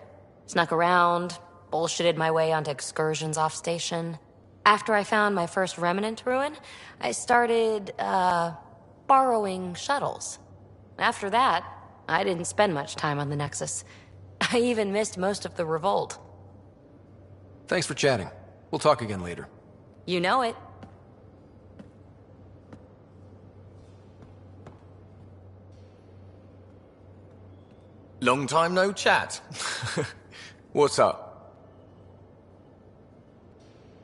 Snuck around, bullshitted my way onto excursions off station. After I found my first remnant ruin, I started, borrowing shuttles. After that, I didn't spend much time on the Nexus. I even missed most of the revolt. Thanks for chatting. We'll talk again later. You know it. Long time no chat. What's up?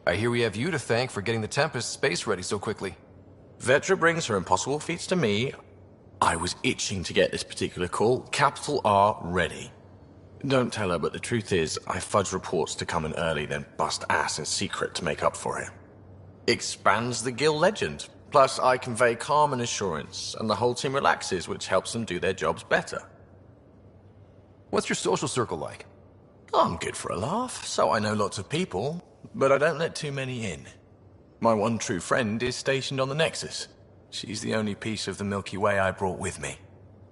I hear we have you to thank for getting the Tempest space ready so quickly. Vetra brings her impossible feats to me. I was itching to get this particular call. Capital R ready. Don't tell her, but the truth is, I fudge reports to come in early, then bust ass in secret to make up for it. Expands the guild legend. Plus, I convey calm and assurance, and the whole team relaxes, which helps them do their jobs better. What's your social circle like? I'm good for a laugh, so I know lots of people, but I don't let too many in. My one true friend is stationed on the Nexus. She's the only piece of the Milky Way I brought with me.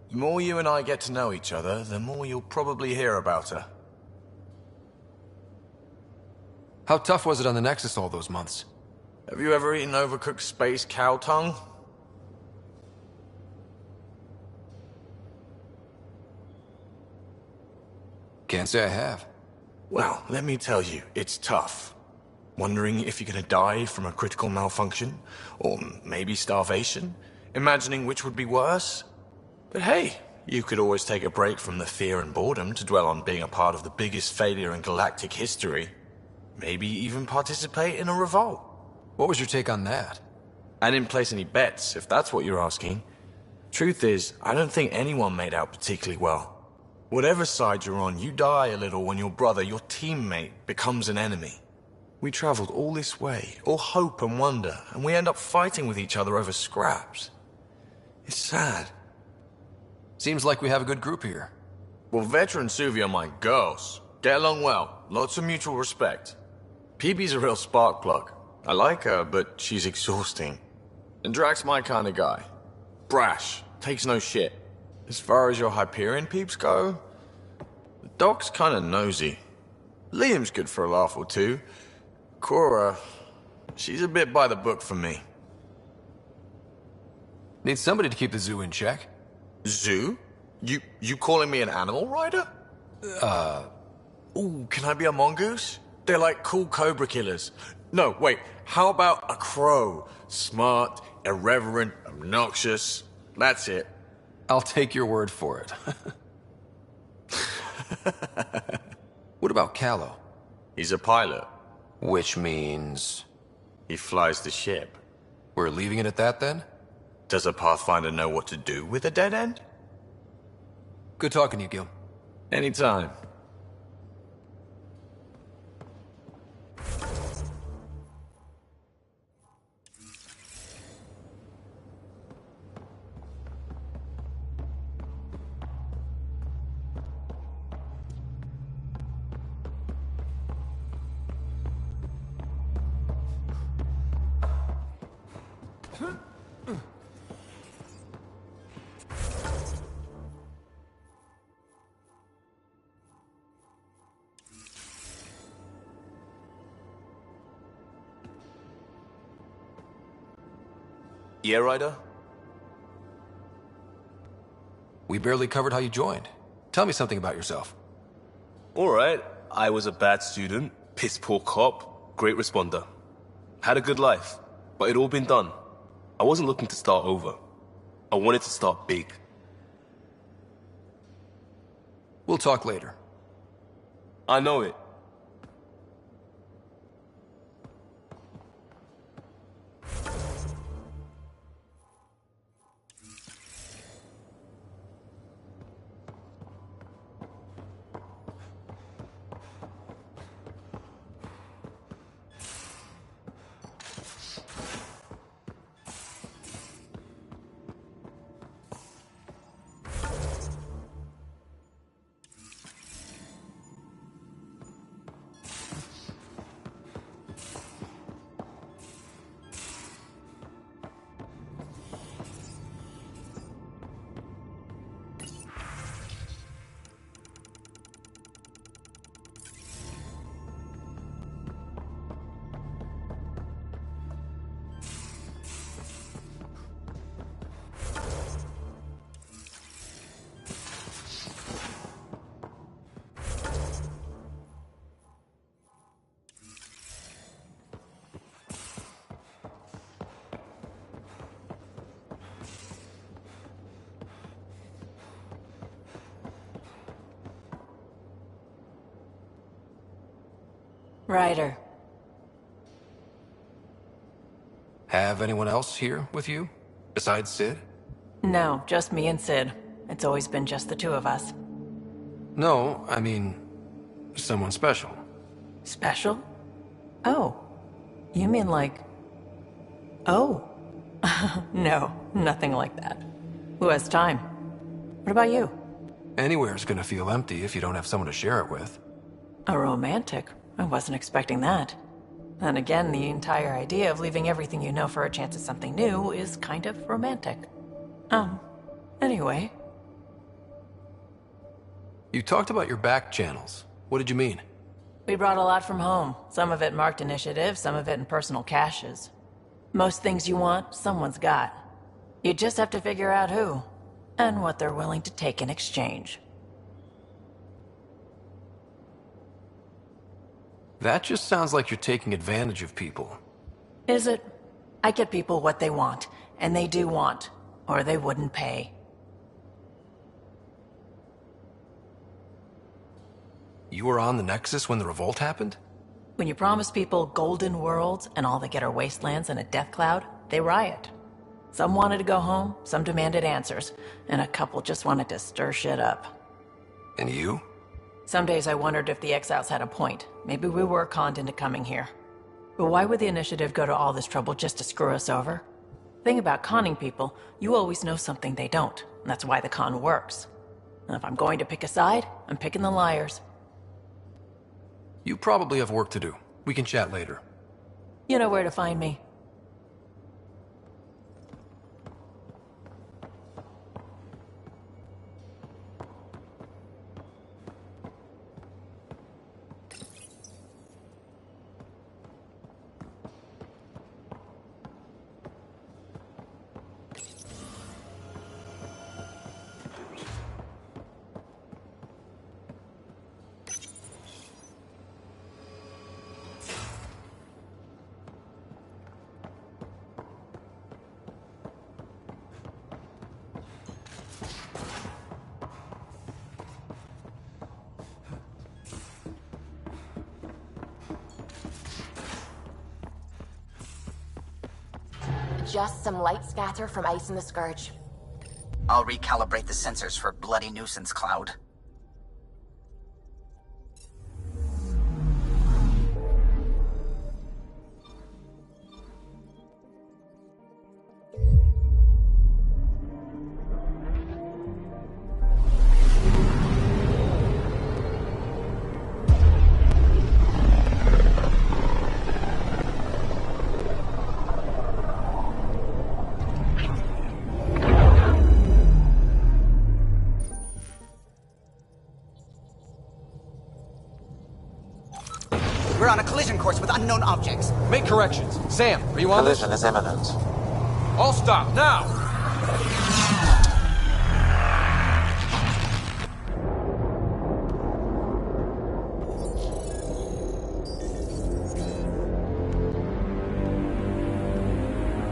The more you and I get to know each other, the more you'll probably hear about her. How tough was it on the Nexus all those months? Have you ever eaten overcooked space cow tongue? Can't say I have. Well, let me tell you, it's tough. Wondering if you're gonna die from a critical malfunction, or maybe starvation, imagining which would be worse. But hey, you could always take a break from the fear and boredom to dwell on being a part of the biggest failure in galactic history. Maybe even participate in a revolt. What was your take on that? I didn't place any bets, if that's what you're asking. Truth is, I don't think anyone made out particularly well. Whatever side you're on, you die a little when your brother, your teammate, becomes an enemy. We traveled all this way, all hope and wonder, and we end up fighting with each other over scraps. It's sad. Seems like we have a good group here. Well, Vetra and Suvi are my girls. Get along well, lots of mutual respect. PB's a real spark plug. I like her, but she's exhausting. And Drax's my kind of guy. Brash, takes no shit. As far as your Hyperion peeps go, the Doc's kinda nosy. Liam's good for a laugh or two. Cora, she's a bit by the book for me. Need somebody to keep the zoo in check. Zoo? You calling me an animal rider? Ooh, can I be a mongoose? They're like cool cobra killers. No, wait, how about a crow? Smart, irreverent, obnoxious. That's it. I'll take your word for it. What about Callow? He's a pilot. Which means... he flies the ship. We're leaving it at that, then? Does a Pathfinder know what to do with a dead end? Good talking to you, Gil. Anytime. Yeah, Ryder? We barely covered how you joined. Tell me something about yourself. Alright, I was a bad student, piss poor cop, great responder. Had a good life, but it'd all been done. I wasn't looking to start over. I wanted to start big. We'll talk later. I know it. Ryder. Have anyone else here with you? Besides Sid? No, just me and Sid. It's always been just the two of us. No, I mean, someone special. Special? Oh. You mean like... Oh. No, nothing like that. Who has time? What about you? Anywhere's gonna feel empty if you don't have someone to share it with. A romantic? I wasn't expecting that. And again, the entire idea of leaving everything you know for a chance at something new is kind of romantic. Anyway. You talked about your back channels. What did you mean? We brought a lot from home. Some of it marked initiative, some of it in personal caches. Most things you want, someone's got. You just have to figure out who, and what they're willing to take in exchange. That just sounds like you're taking advantage of people. Is it? I get people what they want, and they do want, or they wouldn't pay. You were on the Nexus when the revolt happened? When you promise people golden worlds and all they get are wastelands and a death cloud, they riot. Some wanted to go home, some demanded answers, and a couple just wanted to stir shit up. And you? Some days I wondered if the exiles had a point. Maybe we were conned into coming here. But why would the initiative go to all this trouble just to screw us over? Thing about conning people, you always know something they don't. And that's why the con works. And if I'm going to pick a side, I'm picking the liars. You probably have work to do. We can chat later. You know where to find me. Just some light scatter from ice in the Scourge. I'll recalibrate the sensors for bloody nuisance cloud. We're on a collision course with unknown objects. Make corrections. Sam, are you on this? Collision is imminent. All stop, now!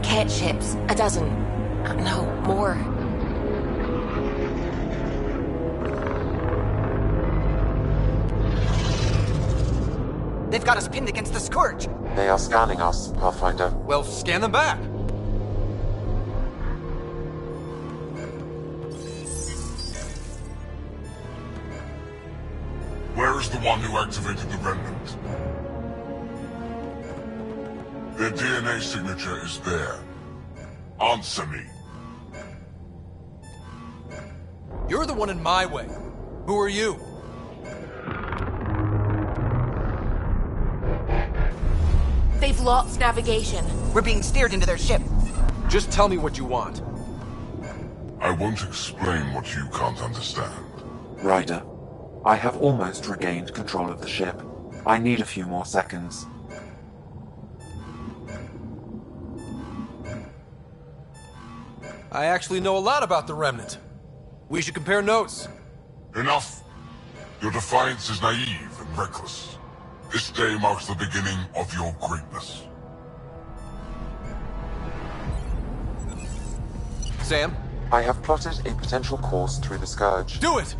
Cat ships. A dozen. No, more. They've got us pinned against the Scourge. They are scanning us, Pathfinder. Well, scan them back. Where is the one who activated the remnant? Their DNA signature is there. Answer me. You're the one in my way. Who are you? They've lost navigation. We're being steered into their ship. Just tell me what you want. I won't explain what you can't understand. Ryder, I have almost regained control of the ship. I need a few more seconds. I actually know a lot about the Remnant. We should compare notes. Enough. Your defiance is naive and reckless. This day marks the beginning of your greatness. Sam? I have plotted a potential course through the Scourge. Do it!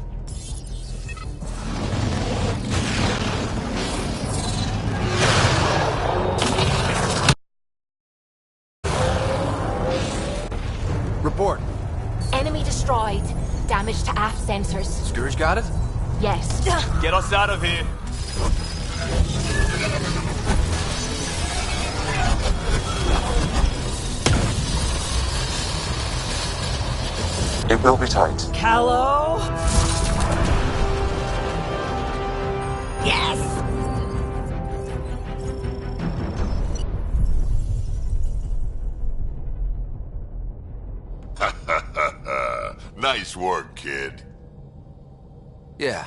Enemy destroyed. Damage to aft sensors. Scourge got it? Yes. Get us out of here. It will be tight. Callow? Yes! Nice work, kid. Yeah.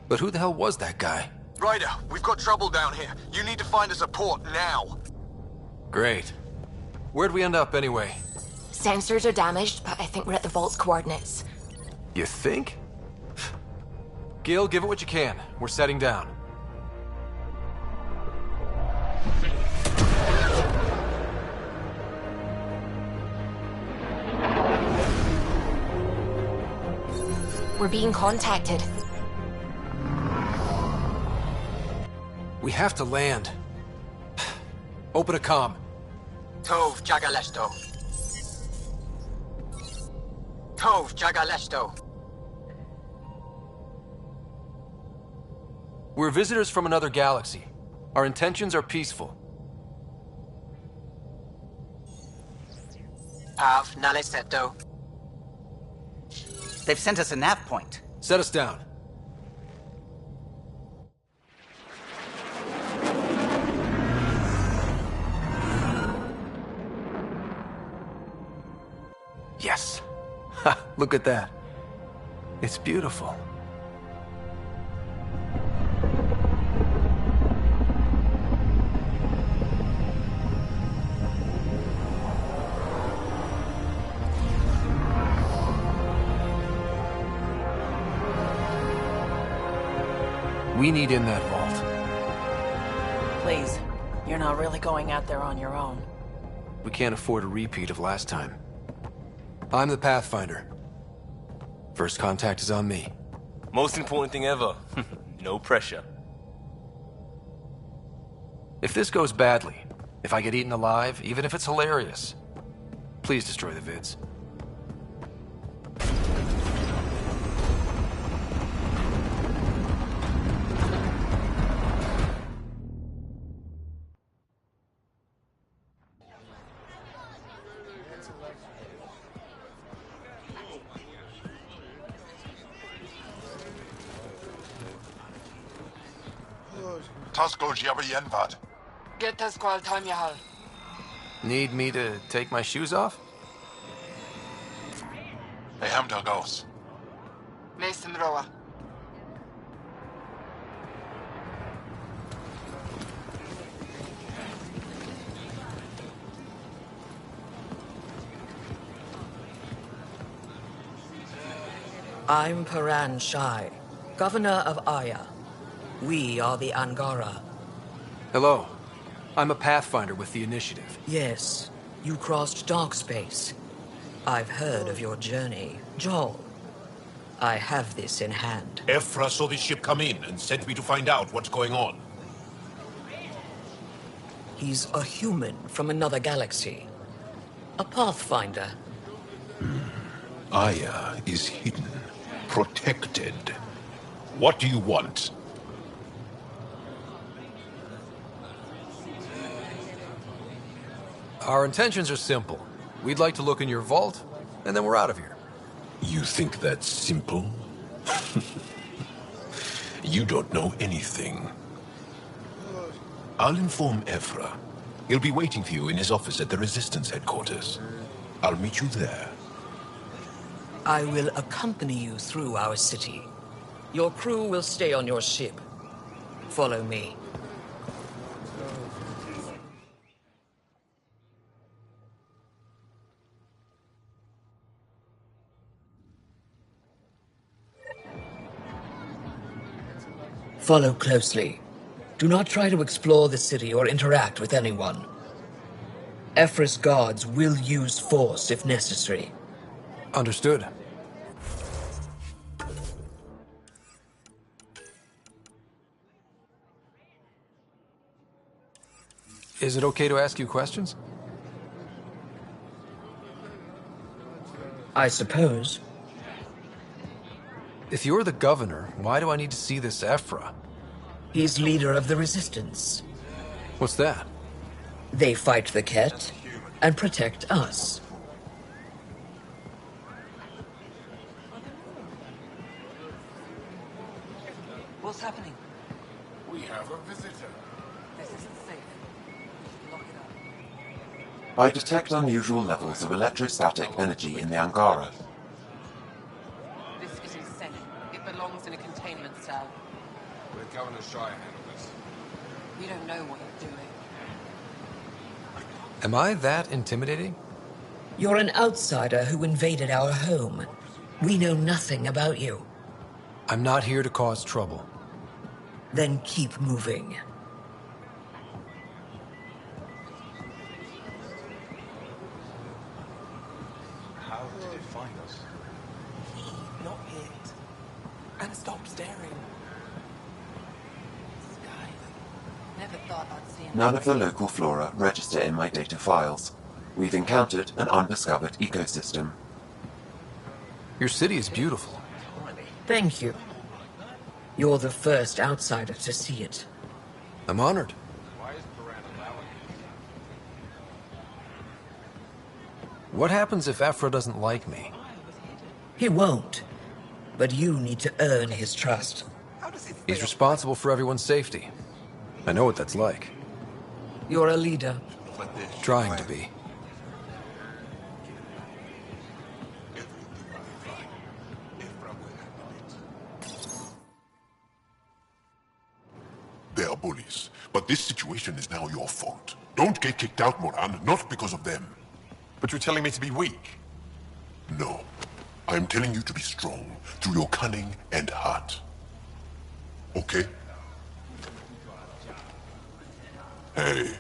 But who the hell was that guy? Ryder, we've got trouble down here. You need to find us a port now. Great. Where'd we end up anyway? Sensors are damaged, but I think we're at the vault's coordinates. You think? Gil, give it what you can. We're setting down. We're being contacted. We have to land. Open a comm. Tov Jagalesto. Tov Jagalesto. We're visitors from another galaxy. Our intentions are peaceful. Av Naleseto. They've sent us a nav point. Set us down. Yes. Ha, look at that. It's beautiful. We need in that vault. Please, you're not really going out there on your own. We can't afford a repeat of last time. I'm the Pathfinder. First contact is on me. Most important thing ever. No pressure. If this goes badly, if I get eaten alive, even if it's hilarious, please destroy the vids. Get us qual time yahal. Need me to take my shoes off? Mason Roa. I'm Paran Shai, Governor of Aya. We are the Angara. Hello. I'm a Pathfinder with the Initiative. Yes, you crossed dark space. I've heard of your journey, Joel. I have this in hand. Ephra saw this ship come in and sent me to find out what's going on. He's a human from another galaxy. A Pathfinder. Aya is hidden, protected. What do you want? Our intentions are simple. We'd like to look in your vault, and then we're out of here. You think that's simple? You don't know anything. I'll inform Ephra. He'll be waiting for you in his office at the Resistance headquarters. I'll meet you there. I will accompany you through our city. Your crew will stay on your ship. Follow me. Follow closely. Do not try to explore the city or interact with anyone. Ephra's guards will use force if necessary. Understood. Is it okay to ask you questions? I suppose. If you're the governor, why do I need to see this Ephra? He's leader of the resistance. What's that? They fight the Ket and protect us. What's happening? We have a visitor. This isn't safe. Lock it up. I detect unusual levels of electrostatic energy in the Angara. This isn't safe. It belongs in a containment cell. Let Governor Shire handle this. We don't know what you're doing. Am I that intimidating? You're an outsider who invaded our home. We know nothing about you. I'm not here to cause trouble. Then keep moving. How did it find us? Not it. And stop staring. Never thought I'd see None of the local flora register in my data files. We've encountered an undiscovered ecosystem. Your city is beautiful. Thank you. You're the first outsider to see it. I'm honored. What happens if Ephra doesn't like me? He won't. But you need to earn his trust. He's responsible for everyone's safety. I know what that's like. You're a leader. Trying to be. They are bullies, but this situation is now your fault. Don't get kicked out, Moran, not because of them. But you're telling me to be weak? No. I am telling you to be strong through your cunning and heart. Okay? Hey.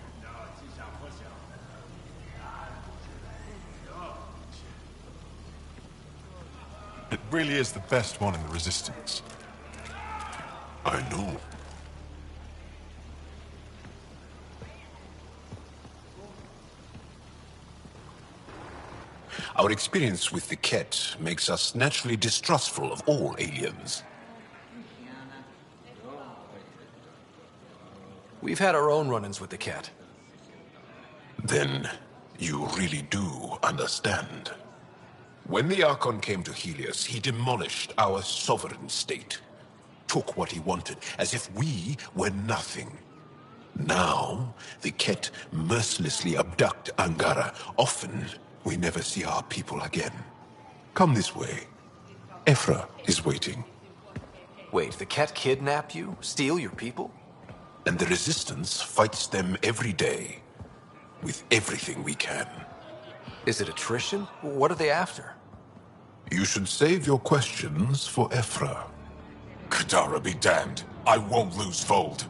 It really is the best one in the Resistance. I know. Our experience with the Ket makes us naturally distrustful of all aliens. We've had our own run-ins with the Ket. Then you really do understand. When the Archon came to Helios, he demolished our sovereign state. Took what he wanted, as if we were nothing. Now, the Ket mercilessly abduct Angara. Often, we never see our people again. Come this way. Ephra is waiting. Wait, the Ket kidnap you? Steal your people? And the Resistance fights them every day. With everything we can. Is it attrition? What are they after? You should save your questions for Ephra. Kadara be damned. I won't lose Fold.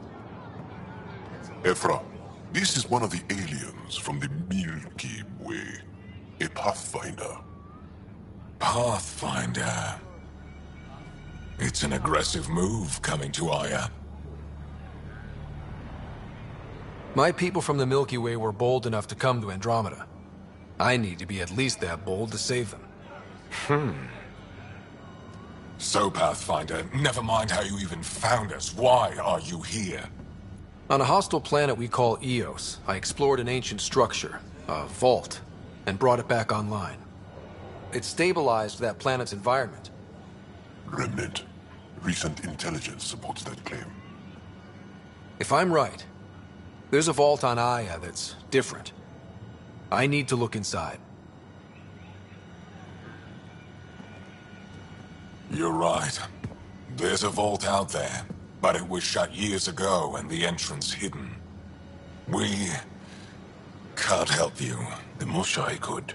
Ephra, this is one of the aliens from the Milky Way. A Pathfinder. Pathfinder. It's an aggressive move coming to Aya. My people from the Milky Way were bold enough to come to Andromeda. I need to be at least that bold to save them. So, Pathfinder, never mind how you even found us. Why are you here? On a hostile planet we call Eos, I explored an ancient structure, a vault, and brought it back online. It stabilized that planet's environment. Remnant. Recent intelligence supports that claim. If I'm right, there's a vault on Aya that's different. I need to look inside. You're right. There's a vault out there, but it was shut years ago and the entrance hidden. We can't help you. The Moshai could.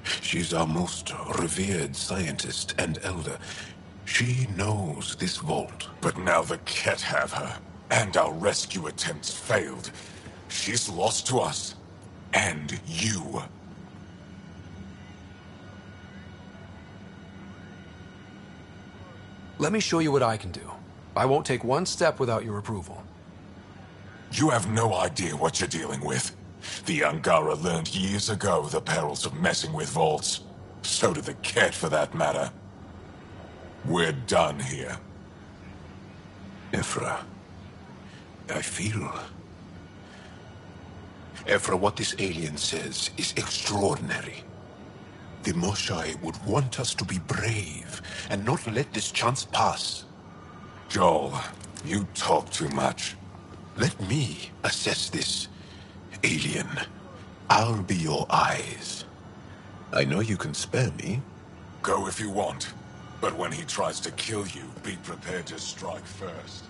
She's our most revered scientist and elder. She knows this vault. But now the Ket have her, and our rescue attempts failed. She's lost to us, and you. Let me show you what I can do. I won't take one step without your approval. You have no idea what you're dealing with. The Angara learned years ago the perils of messing with vaults. So did the cat, for that matter. We're done here. Ephra, I feel... Ephra, what this alien says is extraordinary. The Moshai would want us to be brave and not let this chance pass. Joel, you talk too much. Let me assess this, alien. I'll be your eyes. I know you can spare me. Go if you want. But when he tries to kill you, be prepared to strike first.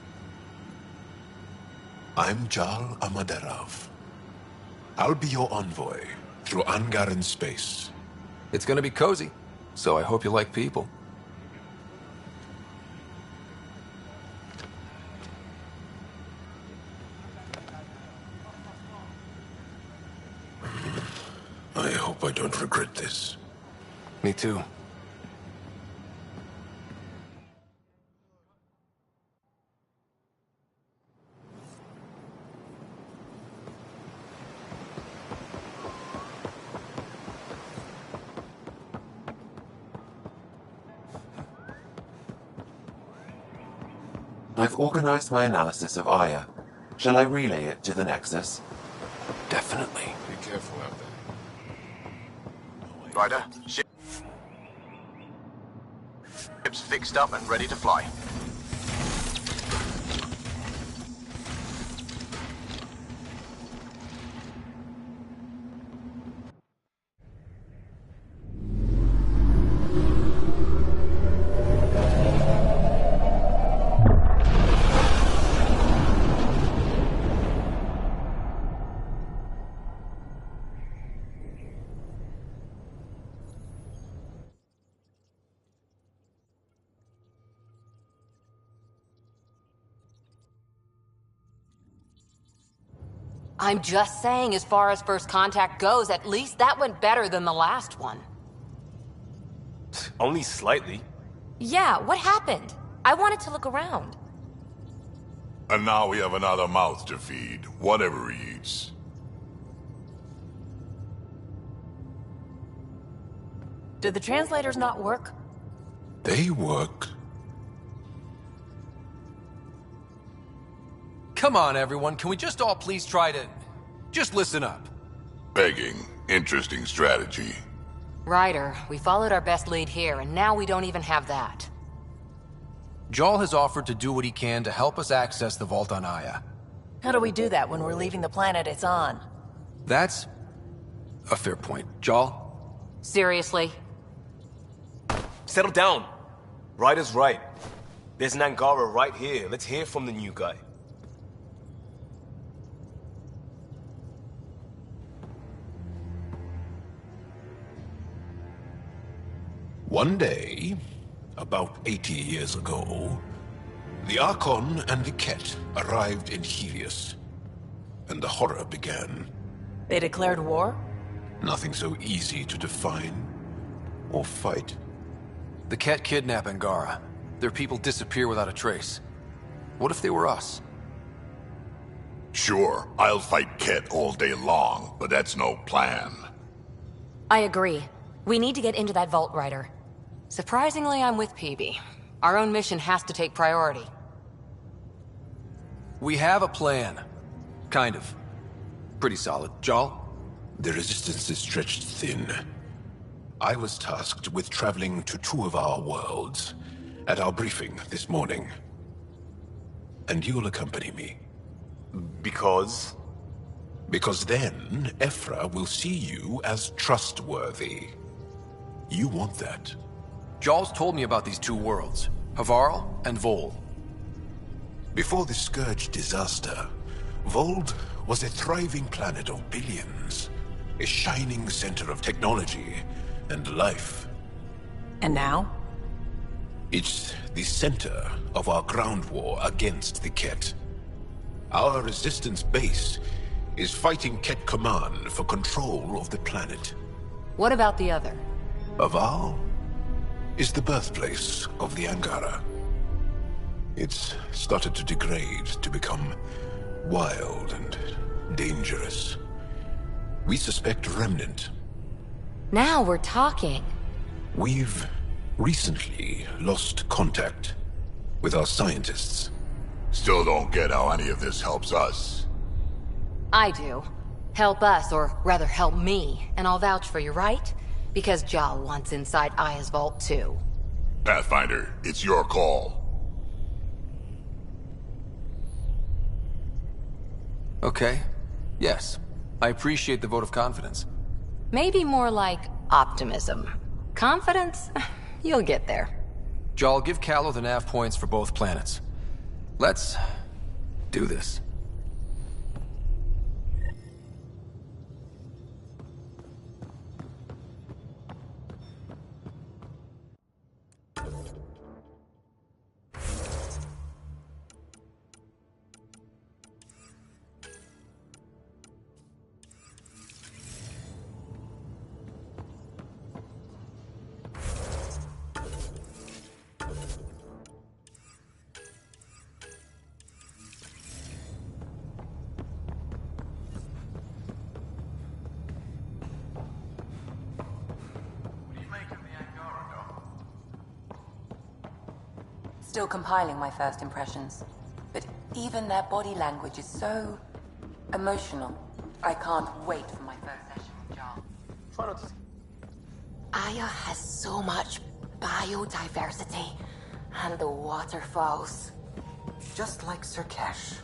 I'm Jal Amaderov. I'll be your envoy through Angaran space. It's gonna be cozy, so I hope you like people. I hope I don't regret this. Me too. I've organized my analysis of Aya. Shall I relay it to the Nexus? Definitely. Be careful out there. Ryder, ship's fixed up and ready to fly. I'm just saying, as far as first contact goes, at least that went better than the last one. Only slightly. Yeah, what happened? I wanted to look around. And now we have another mouth to feed, whatever he eats. Did the translators not work? They work. Come on, everyone. Can we just all please try to... just listen up? Begging. Interesting strategy. Ryder, we followed our best lead here, and now we don't even have that. Jal has offered to do what he can to help us access the vault on Aya. How do we do that when we're leaving the planet it's on? That's a fair point. Jal? Seriously? Settle down. Ryder's right. There's an Angara right here. Let's hear from the new guy. One day, about 80 years ago, the Archon and the Ket arrived in Helios, and the horror began. They declared war? Nothing so easy to define or fight. The Ket kidnap Angara. Their people disappear without a trace. What if they were us? Sure, I'll fight Ket all day long, but that's no plan. I agree. We need to get into that vault, Ryder. Surprisingly, I'm with PB. Our own mission has to take priority. We have a plan. Kind of. Pretty solid. Jal? The resistance is stretched thin. I was tasked with traveling to two of our worlds at our briefing this morning. And you'll accompany me. Because? Because then, Ephra will see you as trustworthy. You want that. Jal's told me about these two worlds, Havarl and Vol. Before the Scourge disaster, Vold was a thriving planet of billions, a shining center of technology and life. And now? It's the center of our ground war against the Ket. Our resistance base is fighting Ket Command for control of the planet. What about the other? Havarl is the birthplace of the Angara. It's started to degrade, to become wild and dangerous. We suspect Remnant. Now we're talking. We've recently lost contact with our scientists. Still don't get how any of this helps us. I do. Help us, or rather help me, and I'll vouch for you, right? Because Jal wants inside Aya's vault too. Pathfinder, it's your call. Okay. Yes. I appreciate the vote of confidence. Maybe more like optimism. Confidence? You'll get there. Jal, give Callow the nav points for both planets. Let's do this. Still compiling my first impressions. But even their body language is so emotional. I can't wait for my first session with Jar. Aya has so much biodiversity. And the waterfalls. Just like Sirkesh.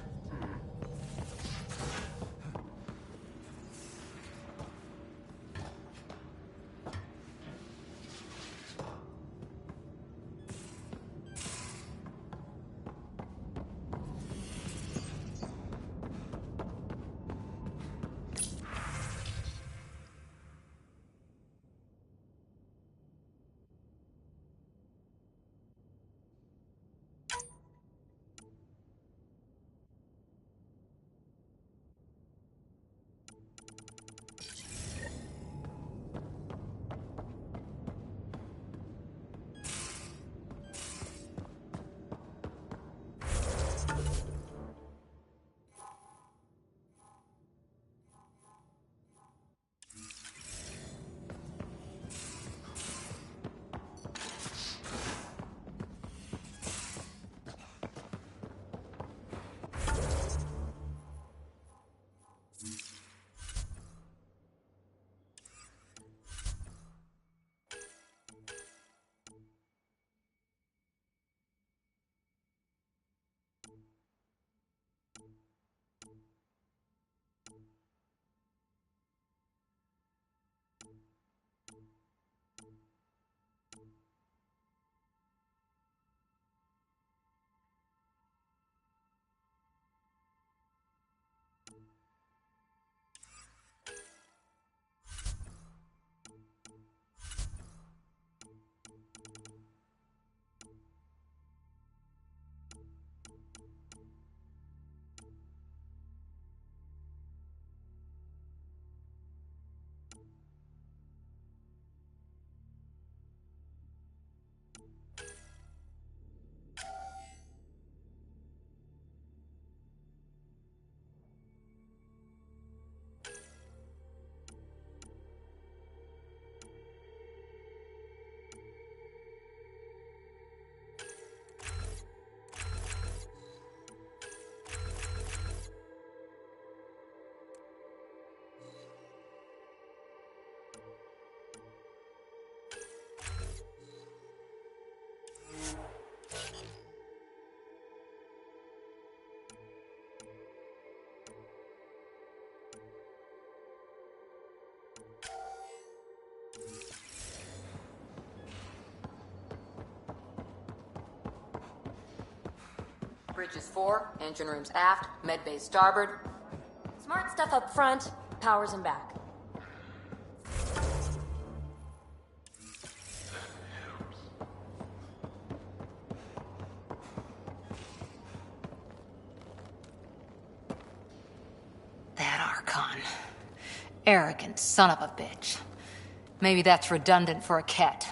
Bridges 4, engine rooms aft, med bay starboard. Smart stuff up front, powers in back. That Archon. Arrogant son of a bitch. Maybe that's redundant for a Ket.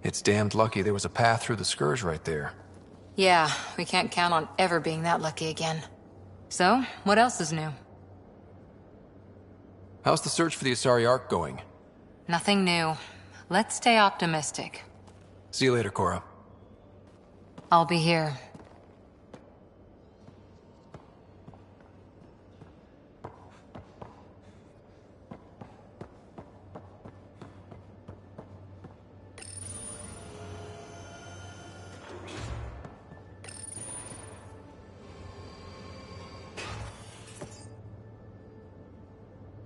It's damned lucky there was a path through the Scourge right there. Yeah, we can't count on ever being that lucky again. So, what else is new? How's the search for the Asari Ark going? Nothing new. Let's stay optimistic. See you later, Cora. I'll be here.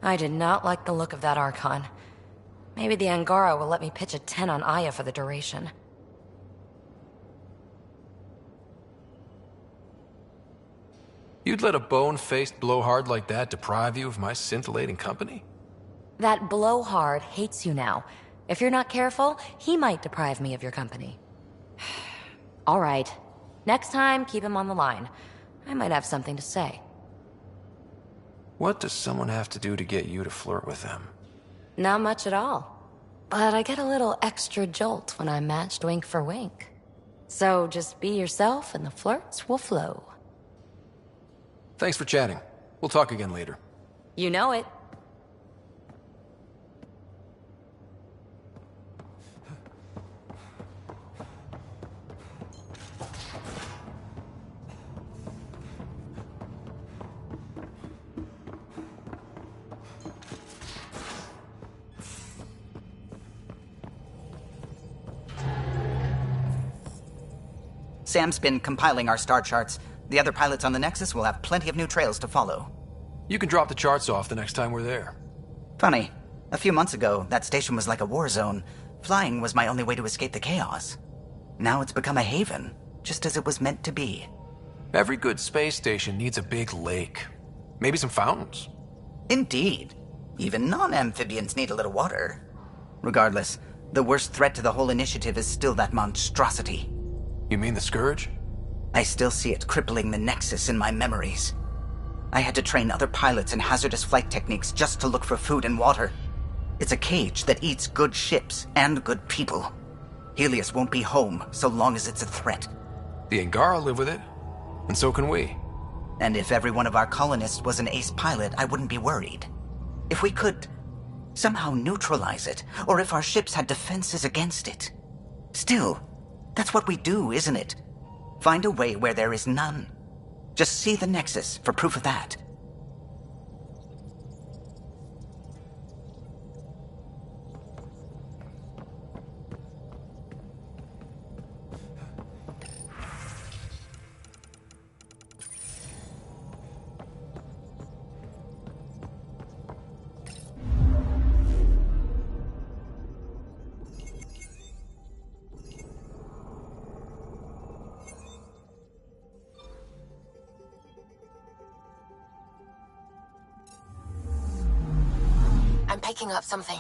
I did not like the look of that Archon. Maybe the Angara will let me pitch a 10 on Aya for the duration. You'd let a bone-faced blowhard like that deprive you of my scintillating company? That blowhard hates you now. If you're not careful, he might deprive me of your company. All right. Next time, keep him on the line. I might have something to say. What does someone have to do to get you to flirt with them? Not much at all. But I get a little extra jolt when I'm matched wink for wink. So just be yourself and the flirts will flow. Thanks for chatting. We'll talk again later. You know it. Sam's been compiling our star charts. The other pilots on the Nexus will have plenty of new trails to follow. You can drop the charts off the next time we're there. Funny. A few months ago, that station was like a war zone. Flying was my only way to escape the chaos. Now it's become a haven, just as it was meant to be. Every good space station needs a big lake. Maybe some fountains. Indeed. Even non-amphibians need a little water. Regardless, the worst threat to the whole initiative is still that monstrosity. You mean the Scourge? I still see it crippling the Nexus in my memories. I had to train other pilots in hazardous flight techniques just to look for food and water. It's a cage that eats good ships and good people. Helios won't be home so long as it's a threat. The Angara live with it, and so can we. And if every one of our colonists was an ace pilot, I wouldn't be worried. If we could somehow neutralize it, or if our ships had defenses against it. Still, that's what we do, isn't it? Find a way where there is none. Just see the Nexus for proof of that. I'm picking up something.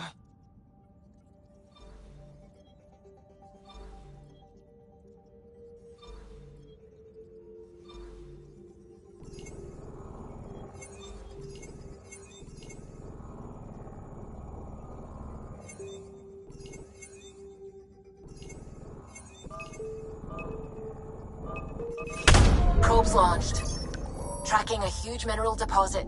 Probes launched. Tracking a huge mineral deposit.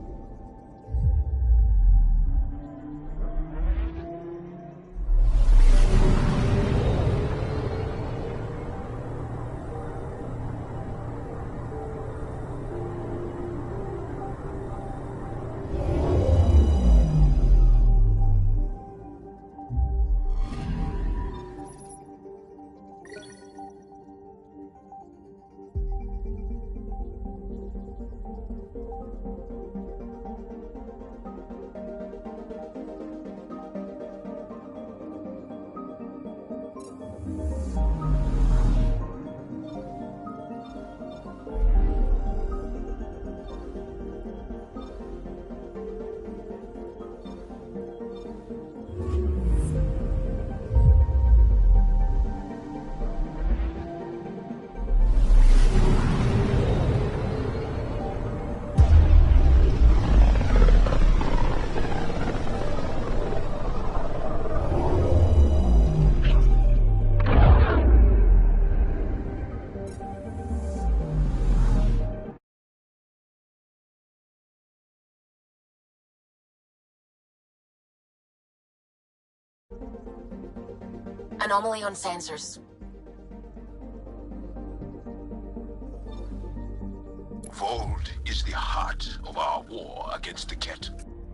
Anomaly on sensors. Vold is the heart of our war against the Ket.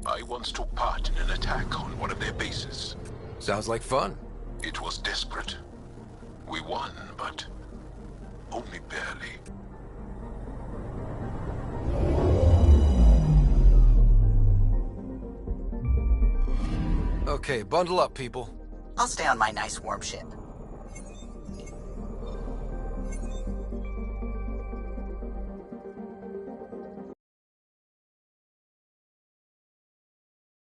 I once took part in an attack on one of their bases. Sounds like fun. It was desperate. We won, but only barely. Okay, bundle up, people. I'll stay on my nice warm ship.